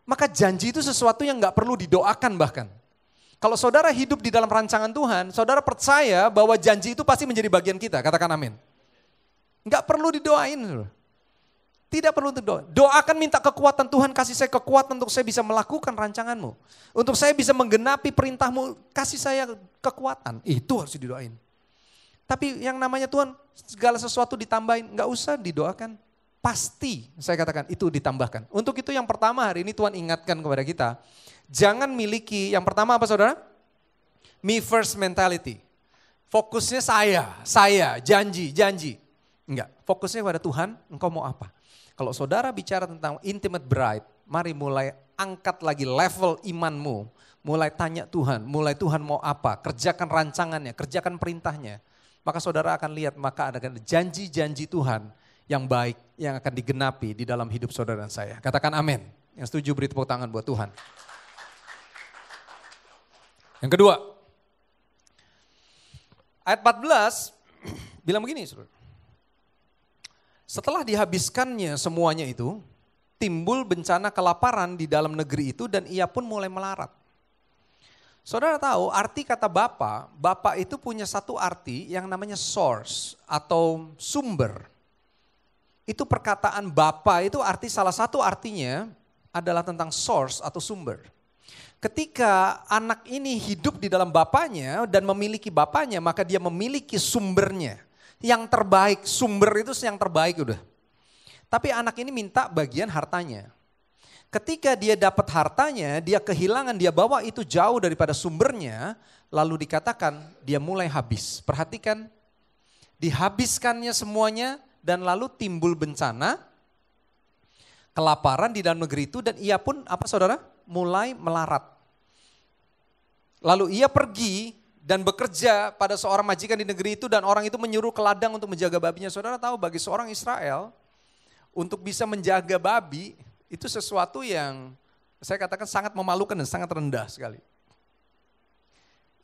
maka janji itu sesuatu yang gak perlu didoakan bahkan. Kalau saudara hidup di dalam rancangan Tuhan, saudara percaya bahwa janji itu pasti menjadi bagian kita, katakan amin. Gak perlu didoain. Tidak perlu untuk doa. Doakan minta kekuatan, Tuhan kasih saya kekuatan untuk saya bisa melakukan rancanganmu. Untuk saya bisa menggenapi perintahmu, kasih saya kekuatan. Itu harus didoain. Tapi yang namanya Tuhan segala sesuatu ditambahin, gak usah didoakan. Pasti saya katakan itu ditambahkan. Untuk itu yang pertama hari ini Tuhan ingatkan kepada kita. Jangan miliki, yang pertama apa saudara? Me first mentality. Fokusnya saya, janji. Enggak, fokusnya kepada Tuhan, engkau mau apa? Kalau saudara bicara tentang intimate bride, mari mulai angkat lagi level imanmu. Mulai tanya Tuhan, mulai Tuhan mau apa, kerjakan rancangannya, kerjakan perintahnya. Maka saudara akan lihat, maka ada janji-janji Tuhan yang baik, yang akan digenapi di dalam hidup saudara dan saya. Katakan amin. Yang setuju beri tepuk tangan buat Tuhan. Yang kedua, ayat 14 bilang begini saudara. Setelah dihabiskannya semuanya itu, timbul bencana kelaparan di dalam negeri itu dan ia pun mulai melarat. Saudara tahu arti kata Bapa itu punya satu arti yang namanya source atau sumber. Itu perkataan Bapa itu salah satu artinya adalah tentang source atau sumber. Ketika anak ini hidup di dalam bapaknya dan memiliki bapaknya, maka dia memiliki sumbernya. Yang terbaik, sumber itu yang terbaik udah. Tapi anak ini minta bagian hartanya. Ketika dia dapat hartanya, dia kehilangan, dia bawa itu jauh daripada sumbernya, lalu dikatakan dia mulai habis. Perhatikan, dihabiskannya semuanya dan lalu timbul bencana, kelaparan di dalam negeri itu dan ia pun apa saudara? Mulai melarat. Lalu ia pergi dan bekerja pada seorang majikan di negeri itu dan orang itu menyuruh ke ladang untuk menjaga babinya. Saudara tahu bagi seorang Israel untuk bisa menjaga babi itu sesuatu yang saya katakan sangat memalukan dan sangat rendah sekali.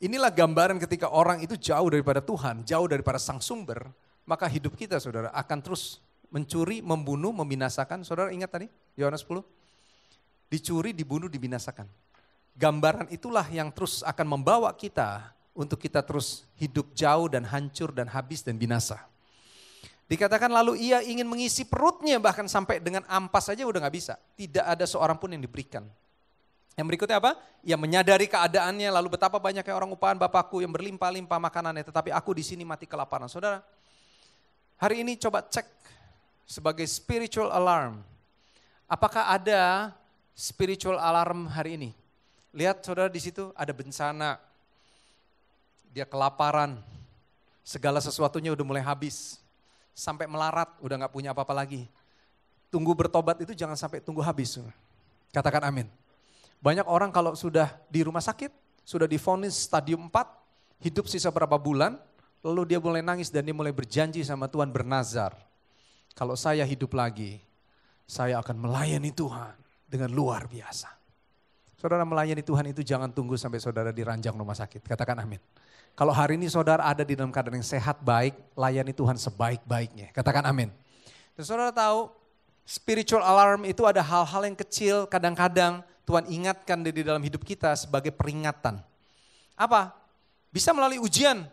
Inilah gambaran ketika orang itu jauh daripada Tuhan, jauh daripada sang sumber, maka hidup kita saudara akan terus mencuri, membunuh, membinasakan. Saudara ingat tadi Yohanes 10? Dicuri, dibunuh, dibinasakan. Gambaran itulah yang terus akan membawa kita untuk kita terus hidup jauh dan hancur dan habis dan binasa. Dikatakan lalu ia ingin mengisi perutnya bahkan sampai dengan ampas saja udah gak bisa. Tidak ada seorang pun yang diberikan. Yang berikutnya apa? Ia menyadari keadaannya lalu betapa banyaknya orang upahan Bapakku yang berlimpah-limpah makanannya. Tetapi aku di sini mati kelaparan. Saudara, hari ini coba cek sebagai spiritual alarm. Apakah ada spiritual alarm hari ini? Lihat saudara di situ ada bencana. Dia kelaparan, segala sesuatunya udah mulai habis. sampai melarat, udah gak punya apa-apa lagi. Tunggu bertobat itu jangan sampai tunggu habis. Katakan amin. Banyak orang kalau sudah di rumah sakit, sudah divonis stadium 4, hidup sisa berapa bulan, lalu dia mulai nangis dan dia mulai berjanji sama Tuhan, bernazar. Kalau saya hidup lagi, saya akan melayani Tuhan dengan luar biasa. Saudara, melayani Tuhan itu jangan tunggu sampai saudara di ranjang rumah sakit. Katakan amin. Kalau hari ini saudara ada di dalam keadaan yang sehat, baik, layani Tuhan sebaik-baiknya. Katakan amin. Dan saudara tahu, spiritual alarm itu ada hal-hal yang kecil, kadang-kadang Tuhan ingatkan di dalam hidup kita sebagai peringatan. Apa? Bisa melalui ujian.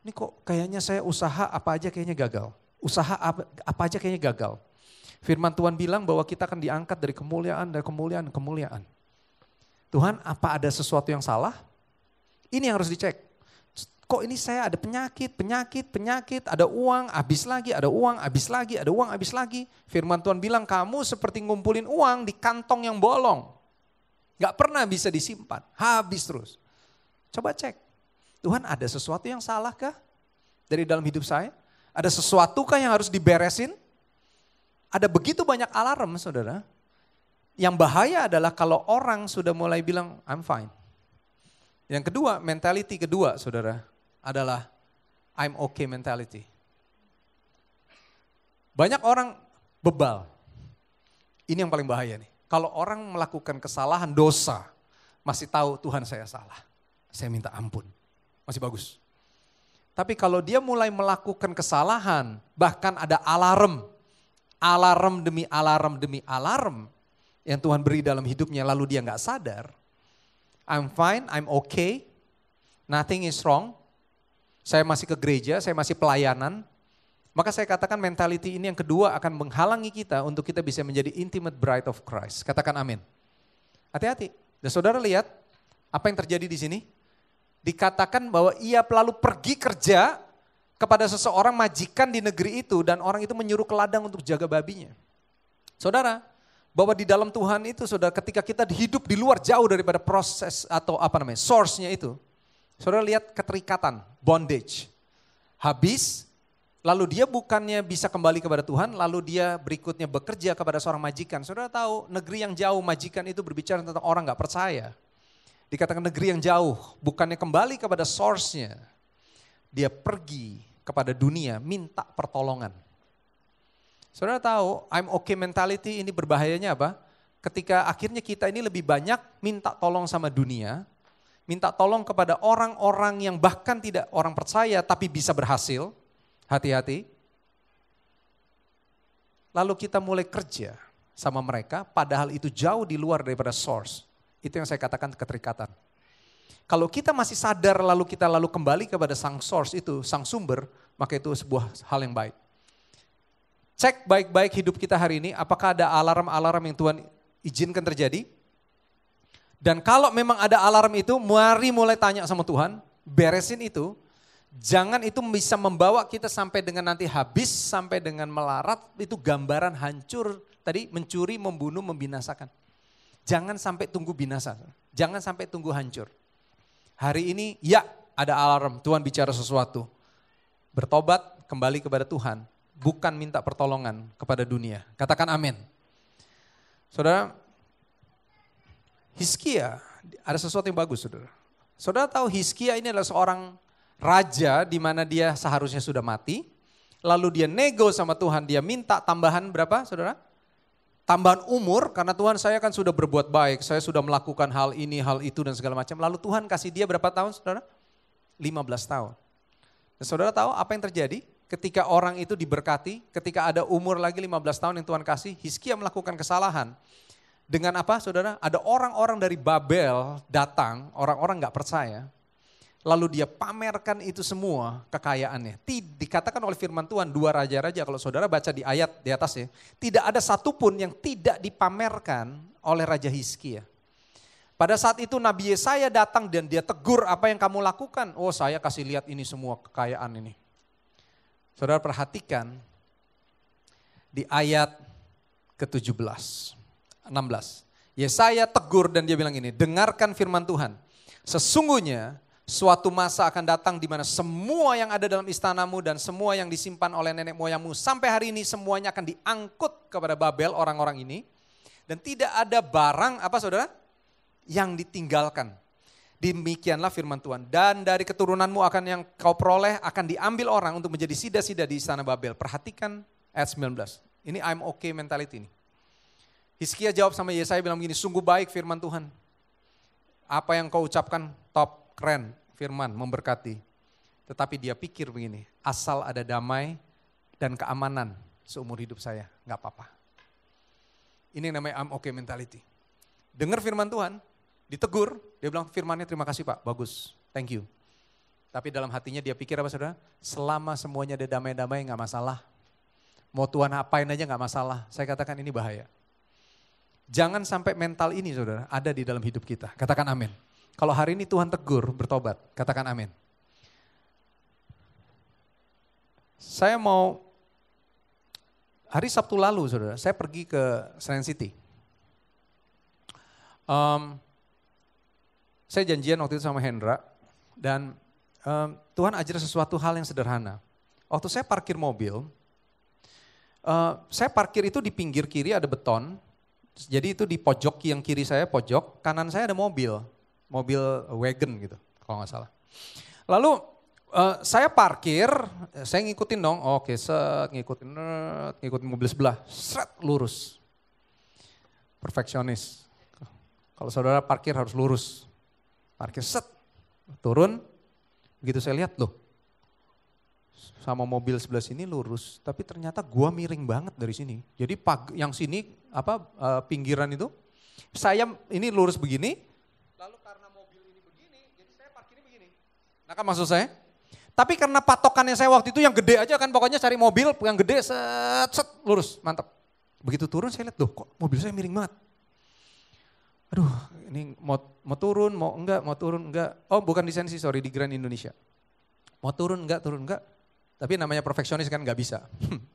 Ini kok kayaknya saya usaha apa aja kayaknya gagal. Usaha apa aja kayaknya gagal. Firman Tuhan bilang bahwa kita akan diangkat dari kemuliaan, kemuliaan. Tuhan, apa ada sesuatu yang salah? Ini yang harus dicek. Kok ini saya ada penyakit, ada uang, habis lagi, ada uang, habis lagi, ada uang, habis lagi. Firman Tuhan bilang kamu seperti ngumpulin uang di kantong yang bolong. Gak pernah bisa disimpan, habis terus. Coba cek, Tuhan ada sesuatu yang salah kah dari dalam hidup saya? Ada sesuatu kah yang harus diberesin? Ada begitu banyak alarm saudara. Yang bahaya adalah kalau orang sudah mulai bilang, I'm fine. Yang kedua, mentality kedua saudara, adalah I'm okay mentality. Banyak orang bebal. Ini yang paling bahaya nih. Kalau orang melakukan kesalahan, dosa, masih tahu Tuhan saya salah. Saya minta ampun. Masih bagus. Tapi kalau dia mulai melakukan kesalahan, bahkan ada alarm demi alarm, yang Tuhan beri dalam hidupnya lalu dia gak sadar. I'm fine, I'm okay, nothing is wrong. Saya masih ke gereja, saya masih pelayanan. Maka saya katakan mentality ini yang kedua akan menghalangi kita untuk kita bisa menjadi intimate bride of Christ. Katakan amin. Hati-hati. Dan saudara lihat apa yang terjadi di sini. Dikatakan bahwa ia lalu pergi kerja kepada seseorang majikan di negeri itu dan orang itu menyuruh ke ladang untuk jaga babinya. Saudara, bahwa di dalam Tuhan itu saudara ketika kita hidup di luar jauh daripada proses atau source-nya itu. Saudara lihat keterikatan, bondage. Habis, lalu dia bukannya bisa kembali kepada Tuhan, lalu dia berikutnya bekerja kepada seorang majikan. Saudara tahu negeri yang jauh majikan itu berbicara tentang orang gak percaya. Dikatakan negeri yang jauh, bukannya kembali kepada source-nya. Dia pergi kepada dunia minta pertolongan. Saudara tahu, I'm okay mentality ini berbahayanya apa? Ketika akhirnya kita ini lebih banyak minta tolong sama dunia, minta tolong kepada orang-orang yang bahkan tidak orang percaya tapi bisa berhasil, hati-hati. Lalu kita mulai kerja sama mereka, padahal itu jauh di luar daripada source. Itu yang saya katakan keterikatan. Kalau kita masih sadar lalu kita kembali kepada sang source itu, sang sumber, maka itu sebuah hal yang baik. Cek baik-baik hidup kita hari ini, apakah ada alarm-alarm yang Tuhan izinkan terjadi? Dan kalau memang ada alarm itu, mari mulai tanya sama Tuhan, beresin itu. Jangan itu bisa membawa kita sampai dengan nanti habis, sampai dengan melarat, itu gambaran hancur. Tadi mencuri, membunuh, membinasakan. Jangan sampai tunggu binasa, jangan sampai tunggu hancur. Hari ini, ya ada alarm, Tuhan bicara sesuatu. Bertobat, kembali kepada Tuhan. Bukan minta pertolongan kepada dunia. Katakan amin. Saudara, Hizkia, ada sesuatu yang bagus saudara. Saudara tahu Hizkia ini adalah seorang raja di mana dia seharusnya sudah mati. Lalu dia nego sama Tuhan, dia minta tambahan berapa saudara? Tambahan umur, karena Tuhan saya kan sudah berbuat baik, saya sudah melakukan hal ini, hal itu dan segala macam. Lalu Tuhan kasih dia berapa tahun saudara? 15 tahun. Dan saudara tahu apa yang terjadi? Ketika orang itu diberkati, ketika ada umur lagi 15 tahun yang Tuhan kasih, Hizkia melakukan kesalahan. Dengan apa saudara? Ada orang-orang dari Babel datang, orang-orang gak percaya. Lalu dia pamerkan itu semua kekayaannya. Dikatakan oleh firman Tuhan, 2 raja-raja, kalau saudara baca di ayat di atasnya, tidak ada satupun yang tidak dipamerkan oleh Raja Hizkia. Pada saat itu Nabi Yesaya datang dan dia tegur apa yang kamu lakukan. Oh saya kasih lihat ini semua kekayaan ini. Saudara perhatikan di ayat ke-17, 16. Yesaya tegur dan dia bilang ini, dengarkan firman Tuhan. Sesungguhnya Suatu masa akan datang di mana semua yang ada dalam istanamu dan semua yang disimpan oleh nenek moyangmu sampai hari ini semuanya akan diangkut kepada Babel orang-orang ini. Dan tidak ada barang, apa saudara? Yang ditinggalkan. Demikianlah firman Tuhan. Dan dari keturunanmu akan yang kau peroleh akan diambil orang untuk menjadi sida-sida di istana Babel. Perhatikan ayat 19. Ini I'm okay mentality ini. Hizkia jawab sama Yesaya bilang begini, sungguh baik firman Tuhan. Apa yang kau ucapkan top. Keren, firman, memberkati. Tetapi dia pikir begini, asal ada damai dan keamanan seumur hidup saya, gak apa-apa. Ini yang namanya I'm okay mentality. Dengar firman Tuhan, ditegur, dia bilang firmannya terima kasih Pak, bagus, thank you. Tapi dalam hatinya dia pikir apa saudara? Selama semuanya ada damai-damai gak masalah. Mau Tuhan apain aja gak masalah, saya katakan ini bahaya. Jangan sampai mental ini saudara ada di dalam hidup kita, katakan amin. Kalau hari ini Tuhan tegur, bertobat, katakan amin. Saya mau, hari Sabtu lalu saudara, saya pergi ke Senayan City. Saya janjian waktu itu sama Hendra, dan Tuhan ajar sesuatu hal yang sederhana. Waktu saya parkir mobil, saya parkir itu di pinggir kiri ada beton, jadi itu di pojok yang kiri saya pojok, kanan saya ada mobil wagon gitu kalau nggak salah. Lalu saya parkir, saya ngikutin dong, oke set, ngikutin mobil sebelah, seret lurus. Perfeksionis. Kalau saudara parkir harus lurus. Parkir set, turun, begitu saya lihat loh. Sama mobil sebelah sini lurus, tapi ternyata gua miring banget dari sini. Jadi yang sini pinggiran itu, saya ini lurus begini, lalu karena mobil ini begini, jadi saya parkirnya begini. Nah kan maksud saya? Tapi karena patokannya saya waktu itu yang gede aja kan, pokoknya cari mobil yang gede, set lurus, mantap. Begitu turun saya lihat, loh kok mobil saya miring banget. Aduh ini mau turun, mau turun enggak. Oh bukan di Sensi, sorry, di Grand Indonesia. Mau turun enggak. Tapi namanya perfeksionis kan nggak bisa.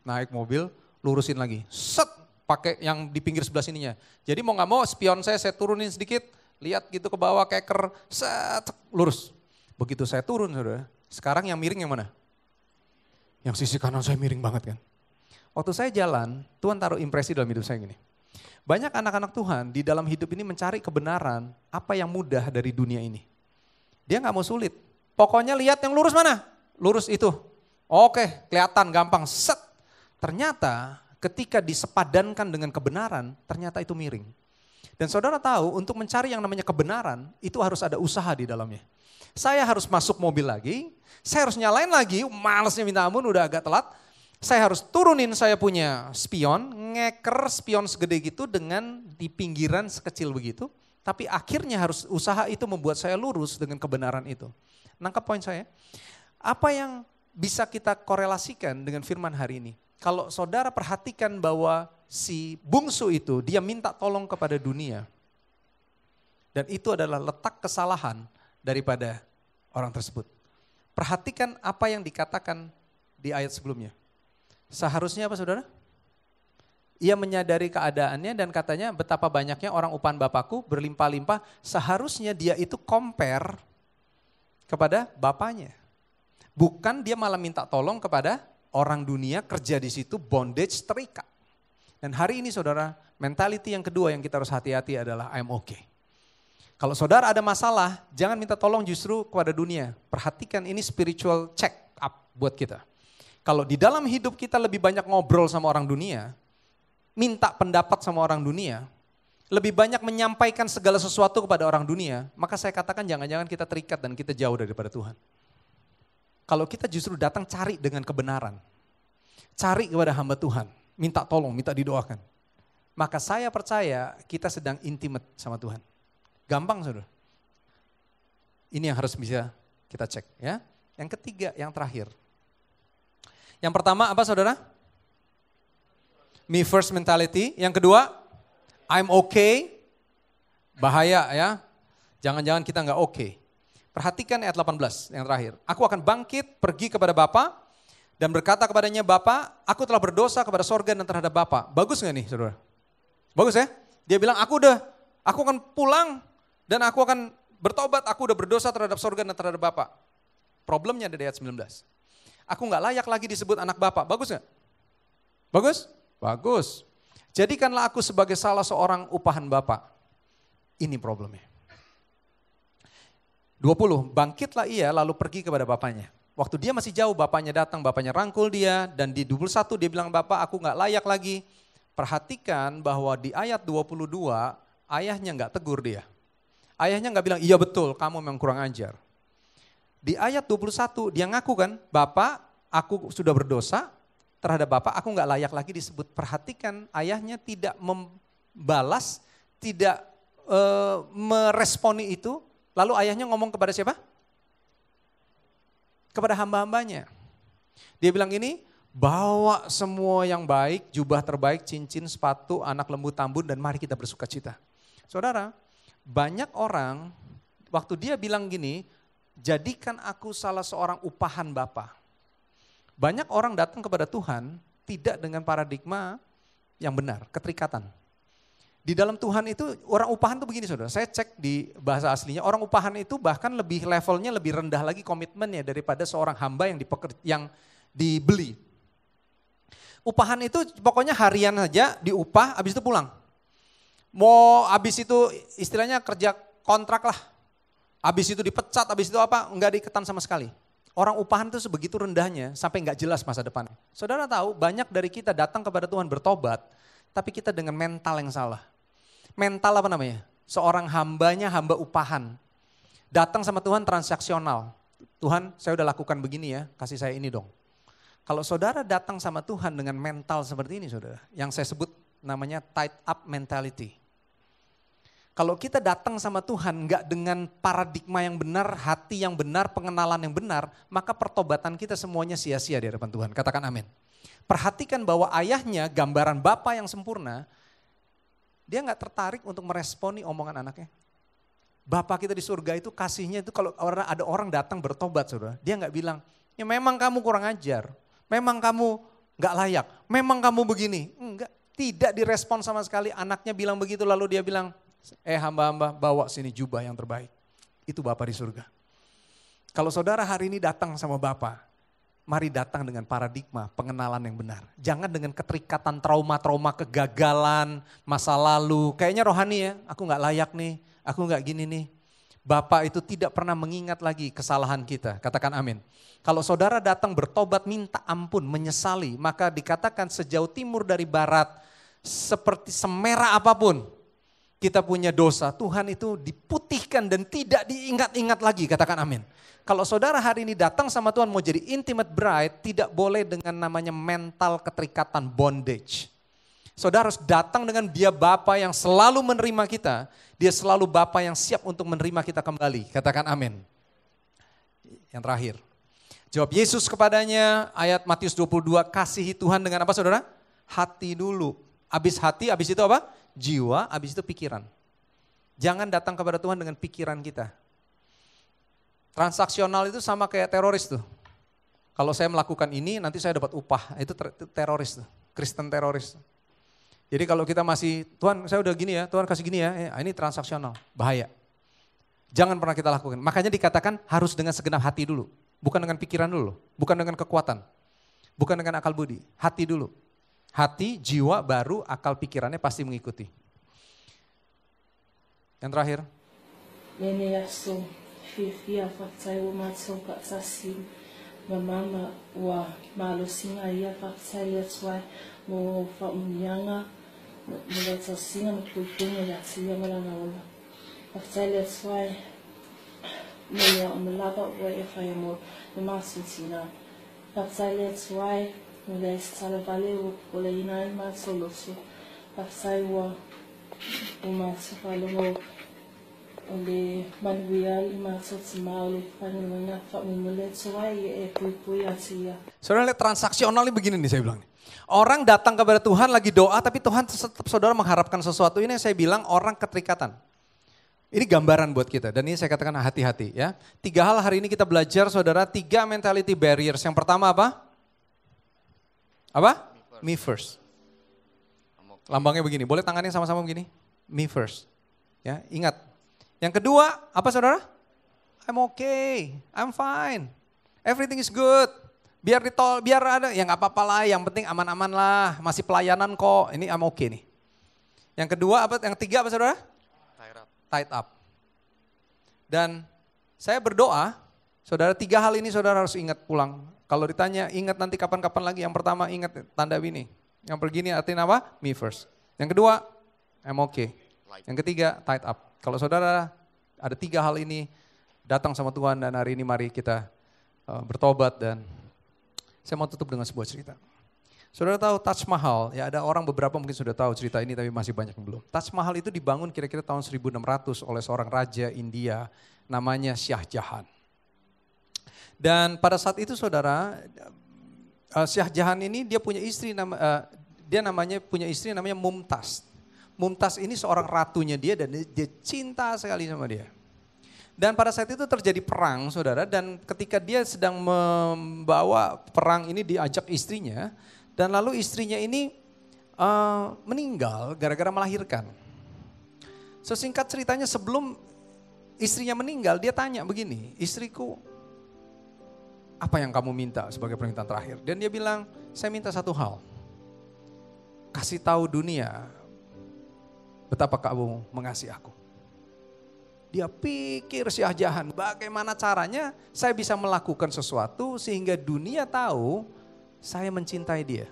Naik mobil, lurusin lagi. Set, pakai yang di pinggir sebelah sininya. Jadi mau nggak mau spion saya turunin sedikit, lihat gitu ke bawah keker, set, lurus. Begitu saya turun saudara, sekarang yang miring yang mana? Yang sisi kanan saya miring banget kan. Waktu saya jalan, Tuhan taruh impresi dalam hidup saya gini. Banyak anak-anak Tuhan di dalam hidup ini mencari kebenaran apa yang mudah dari dunia ini. Dia nggak mau sulit. Pokoknya lihat yang lurus mana? Lurus itu. Oke, kelihatan gampang, set. Ternyata ketika disepadankan dengan kebenaran, ternyata itu miring. Dan saudara tahu untuk mencari yang namanya kebenaran, itu harus ada usaha di dalamnya. Saya harus masuk mobil lagi, saya harus nyalain lagi, malesnya minta ampun udah agak telat. Saya harus turunin saya punya spion, ngeker spion segede gitu dengan di pinggiran sekecil begitu. Tapi akhirnya harus usaha itu membuat saya lurus dengan kebenaran itu. Nangkap poin saya? Apa yang bisa kita korelasikan dengan firman hari ini? Kalau saudara perhatikan bahwa si bungsu itu dia minta tolong kepada dunia. Dan itu adalah letak kesalahan daripada orang tersebut. Perhatikan apa yang dikatakan di ayat sebelumnya. Seharusnya apa saudara? Ia menyadari keadaannya dan katanya betapa banyaknya orang upahan Bapakku berlimpah-limpah. Seharusnya dia itu compare kepada bapaknya. Bukan dia malah minta tolong kepada orang dunia kerja di situ bondage terikat. Dan hari ini saudara, mentality yang kedua yang kita harus hati-hati adalah I'm okay. Kalau saudara ada masalah, jangan minta tolong justru kepada dunia. Perhatikan ini spiritual check up buat kita. Kalau di dalam hidup kita lebih banyak ngobrol sama orang dunia, minta pendapat sama orang dunia, lebih banyak menyampaikan segala sesuatu kepada orang dunia, maka saya katakan jangan-jangan kita terikat dan kita jauh daripada Tuhan. Kalau kita justru datang cari dengan kebenaran, cari kepada hamba Tuhan, minta tolong, minta didoakan, maka saya percaya kita sedang intimate sama Tuhan. Gampang saudara. Ini yang harus bisa kita cek ya. Yang ketiga, yang terakhir. Yang pertama apa saudara? Me first mentality. Yang kedua, I'm okay. Bahaya ya. Jangan-jangan kita nggak okay. Perhatikan ayat 18 yang terakhir. Aku akan bangkit pergi kepada Bapa dan berkata kepadanya, Bapa, aku telah berdosa kepada sorga dan terhadap Bapa. Bagus nggak nih saudara? Bagus ya? Dia bilang aku akan pulang dan aku akan bertobat, aku udah berdosa terhadap sorga dan terhadap Bapa. Problemnya ada di ayat 19. Aku nggak layak lagi disebut anak Bapa. Bagus nggak? Bagus? Bagus. Jadikanlah aku sebagai salah seorang upahan Bapa. Ini problemnya. 20, bangkitlah ia lalu pergi kepada bapaknya. Waktu dia masih jauh, bapaknya datang, bapaknya rangkul dia, dan di 21 dia bilang, Bapak aku nggak layak lagi. Perhatikan bahwa di ayat 22, ayahnya nggak tegur dia. Ayahnya nggak bilang, iya betul, kamu memang kurang ajar. Di ayat 21 dia ngaku kan, Bapak aku sudah berdosa terhadap Bapak, aku nggak layak lagi disebut. Perhatikan ayahnya tidak membalas, tidak meresponi itu. Lalu ayahnya ngomong kepada siapa? Kepada hamba-hambanya. Dia bilang ini, bawa semua yang baik, jubah terbaik, cincin, sepatu, anak lembu tambun, dan mari kita bersuka cita. Saudara, banyak orang waktu dia bilang gini, jadikan aku salah seorang upahan Bapa. Banyak orang datang kepada Tuhan tidak dengan paradigma yang benar, keterikatan. Di dalam Tuhan itu orang upahan itu begini saudara, saya cek di bahasa aslinya, orang upahan itu bahkan lebih levelnya lebih rendah lagi komitmennya daripada seorang hamba yang dibeli. Upahan itu pokoknya harian saja diupah, habis itu pulang. Mau habis itu istilahnya kerja kontrak lah, habis itu dipecat, habis itu apa, enggak diiketan sama sekali. Orang upahan itu sebegitu rendahnya sampai enggak jelas masa depan. Saudara tahu banyak dari kita datang kepada Tuhan bertobat, tapi kita dengan mental yang salah. Mental apa namanya? Seorang hambanya hamba upahan. Datang sama Tuhan transaksional. Tuhan saya udah lakukan begini ya, kasih saya ini dong. Kalau saudara datang sama Tuhan dengan mental seperti ini saudara, yang saya sebut namanya tied up mentality. Kalau kita datang sama Tuhan enggak dengan paradigma yang benar, hati yang benar, pengenalan yang benar, maka pertobatan kita semuanya sia-sia di hadapan Tuhan. Katakan amin. Perhatikan bahwa ayahnya gambaran Bapa yang sempurna, dia gak tertarik untuk meresponi omongan anaknya. Bapa kita di surga itu kasihnya itu kalau ada orang datang bertobat saudara, dia gak bilang, ya memang kamu kurang ajar, memang kamu gak layak, memang kamu begini. Enggak, tidak direspon sama sekali. Anaknya bilang begitu lalu dia bilang, hamba-hamba bawa sini jubah yang terbaik. Itu Bapa di surga. Kalau saudara hari ini datang sama Bapa, mari datang dengan paradigma pengenalan yang benar. Jangan dengan keterikatan trauma-trauma, kegagalan, masa lalu. Kayaknya rohani ya, aku gak layak nih, aku gak gini nih. Bapa itu tidak pernah mengingat lagi kesalahan kita. Katakan amin. Kalau saudara datang bertobat, minta ampun, menyesali, maka dikatakan sejauh timur dari barat, seperti semerah apapun, kita punya dosa. Tuhan itu diputihkan dan tidak diingat-ingat lagi. Katakan amin. Kalau saudara hari ini datang sama Tuhan mau jadi intimate bride, tidak boleh dengan namanya mental keterikatan bondage. Saudara harus datang dengan dia Bapa yang selalu menerima kita, dia selalu Bapa yang siap untuk menerima kita kembali. Katakan amin. Yang terakhir, jawab Yesus kepadanya, ayat Matius 22, kasihi Tuhan dengan apa saudara? Hati dulu. Habis hati, habis itu apa? Jiwa, habis itu pikiran. Jangan datang kepada Tuhan dengan pikiran kita. Transaksional itu sama kayak teroris tuh. Kalau saya melakukan ini nanti saya dapat upah, itu teroris tuh, Kristen teroris. Jadi kalau kita masih, Tuhan saya udah gini ya, Tuhan kasih gini ya, ini transaksional, bahaya. Jangan pernah kita lakukan. Makanya dikatakan harus dengan segenap hati dulu, bukan dengan pikiran dulu, bukan dengan kekuatan, bukan dengan akal budi, hati dulu. Hati, jiwa, baru akal pikirannya pasti mengikuti. Yang terakhir. Fifia faktai wa matsoka sasim mama wa malusinga ia faktai yatswai mo fa unyanga mo tsasinga mo kukunga ya sia malanga wala faktai yatswai mo ya umlaba wa ifa mo masintina faktai yatswai mo la salvale wa la ina ma soloso faktai wa mo oleh manual maksud semau panenga fa mumulet suai pui asia. Saudara lihat transaksional ini begini nih saya bilang. Orang datang kepada Tuhan lagi doa tapi Tuhan tetap saudara mengharapkan sesuatu. Ini yang saya bilang orang keterikatan. Ini gambaran buat kita dan ini saya katakan hati-hati ya. 3 hal hari ini kita belajar saudara, 3 mentality barriers. Yang pertama apa? Apa? Me first. Lambangnya begini, boleh tangannya sama-sama begini? Me first. Ya, ingat. Yang kedua, apa saudara? I'm okay, I'm fine, everything is good. Biar ada, ya nggak apa-apa lah, yang penting aman-aman lah, masih pelayanan kok, ini I'm okay nih. Yang kedua, yang ketiga apa saudara? Tied up. Dan saya berdoa, saudara 3 hal ini saudara harus ingat pulang. Kalau ditanya, ingat nanti kapan-kapan lagi, yang pertama ingat tanda ini. Yang begini artinya apa? Me first. Yang kedua, I'm okay. Yang ketiga, tied up. Kalau saudara ada 3 hal ini, datang sama Tuhan dan hari ini mari kita bertobat. Dan saya mau tutup dengan sebuah cerita. Saudara tahu Taj Mahal, ya ada orang beberapa mungkin sudah tahu cerita ini tapi masih banyak yang belum. Taj Mahal itu dibangun kira-kira tahun 1600 oleh seorang raja India namanya Shah Jahan. Dan pada saat itu saudara, Shah Jahan ini dia punya istri punya istri namanya Mumtaz. Mumtaz ini seorang ratunya dia dan dia cinta sekali sama dia. Dan pada saat itu terjadi perang saudara, dan ketika dia sedang membawa perang ini diajak istrinya, dan lalu istrinya ini meninggal gara-gara melahirkan. Sesingkat ceritanya sebelum istrinya meninggal dia tanya begini, istriku apa yang kamu minta sebagai permintaan terakhir? Dan dia bilang, saya minta satu hal, kasih tahu dunia betapa kamu mengasihi aku. Dia pikir Shah Jahan, bagaimana caranya saya bisa melakukan sesuatu sehingga dunia tahu saya mencintai dia.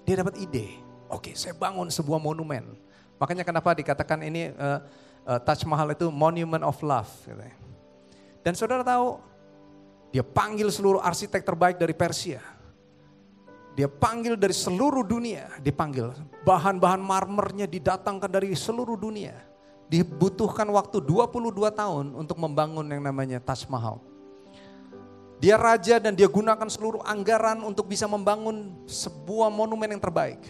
Dia dapat ide, oke saya bangun sebuah monumen. Makanya kenapa dikatakan ini Taj Mahal itu Monument of Love. Dan saudara tahu, dia panggil seluruh arsitek terbaik dari Persia. Dia panggil dari seluruh dunia, dipanggil. Bahan-bahan marmernya didatangkan dari seluruh dunia. Dibutuhkan waktu 22 tahun untuk membangun yang namanya Taj Mahal. Dia raja dan dia gunakan seluruh anggaran untuk bisa membangun sebuah monumen yang terbaik.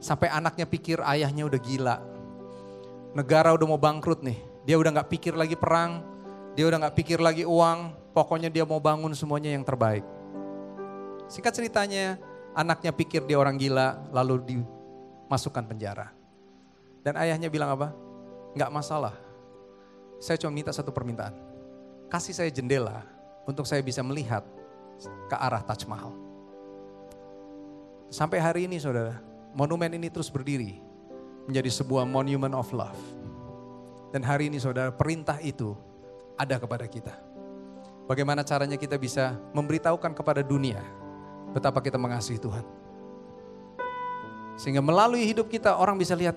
Sampai anaknya pikir ayahnya udah gila. Negara udah mau bangkrut nih. Dia udah gak pikir lagi perang. Dia udah gak pikir lagi uang. Pokoknya dia mau bangun semuanya yang terbaik. Singkat ceritanya, anaknya pikir dia orang gila lalu dimasukkan penjara. Dan ayahnya bilang apa? Gak masalah. Saya cuma minta satu permintaan. Kasih saya jendela untuk saya bisa melihat ke arah Taj Mahal. Sampai hari ini saudara, monumen ini terus berdiri menjadi sebuah monument of love. Dan hari ini saudara, perintah itu ada kepada kita. Bagaimana caranya kita bisa memberitahukan kepada dunia betapa kita mengasihi Tuhan. Sehingga melalui hidup kita orang bisa lihat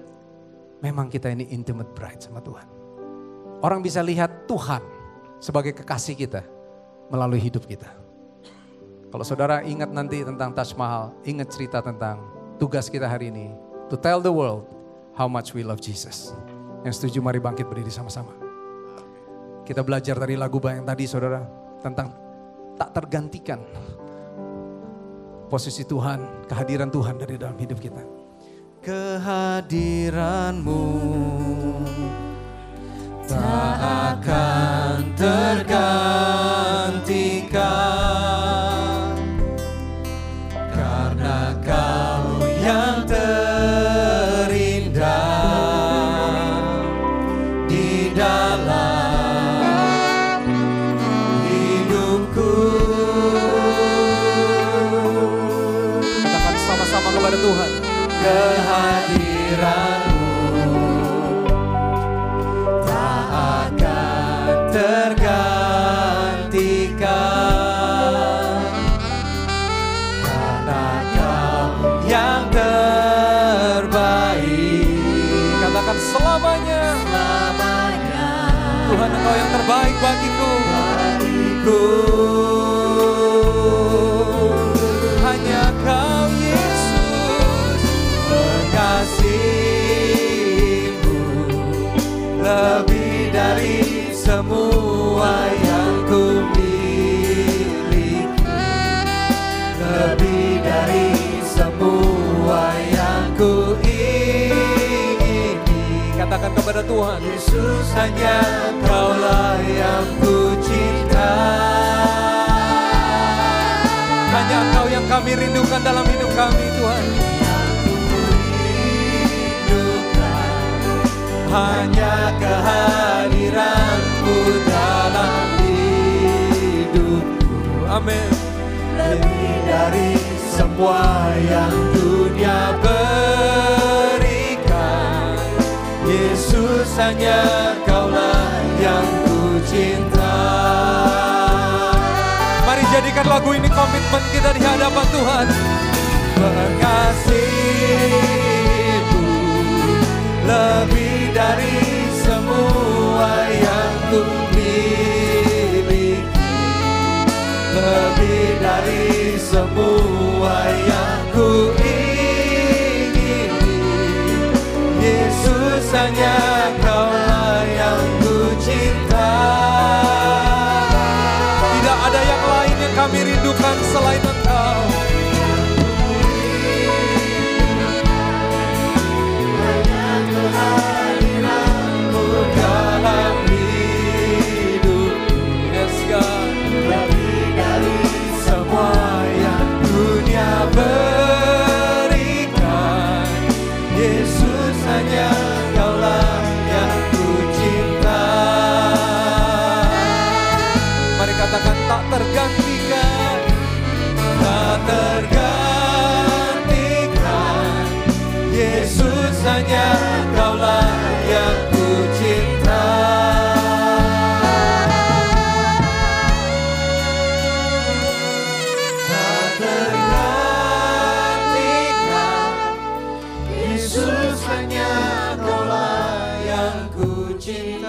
memang kita ini intimate bride sama Tuhan. Orang bisa lihat Tuhan sebagai kekasih kita melalui hidup kita. Kalau saudara ingat nanti tentang Taj Mahal, ingat cerita tentang tugas kita hari ini. To tell the world how much we love Jesus. Yang setuju mari bangkit berdiri sama-sama. Kita belajar dari lagu yang tadi saudara. Tentang tak tergantikan posisi Tuhan, kehadiran Tuhan dari dalam hidup kita. Kehadiran-Mu tak akan tergantikan, karena Kau yang terindah di dalam kepada Tuhan. Kehadiran-Mu tak akan tergantikan, karena Kau yang terbaik. Katakan selamanya, selamanya. Tuhan Engkau yang terbaik bagiku. Hanya Kau kasih-Mu lebih dari semua yang ku miliki, lebih dari semua yang ku ingini. Katakan kepada Tuhan, Yesus hanya Kaulah yang ku cinta. Hanya Engkau yang kami rindukan dalam hidup kami Tuhan. hanya kehadiran-Mu dalam hidupku. Amin. Lebih dari semua yang dunia berikan, Yesus, hanya Kaulah yang ku cinta. Mari jadikan lagu ini komitmen kita di hadapan Tuhan. Mengasihi-Mu lebih dari semua yang ku miliki, lebih dari semua yang ku ingini. Yesus, hanya Kaulah yang ku cinta. Tidak ada yang lain yang kami rindukan selain Engkau. Kehadiran-Mu dalam hidupku, yes God. Lebih dari semua yang dunia berikan, Yesus, hanya Kaulah yang ku cinta. Mari katakan, tak tergantikan, tak tergantikan. Yesus, hanya Kaulah yang ku cinta. Tak tergantikan. Yesus, hanya Kaulah yang ku cinta.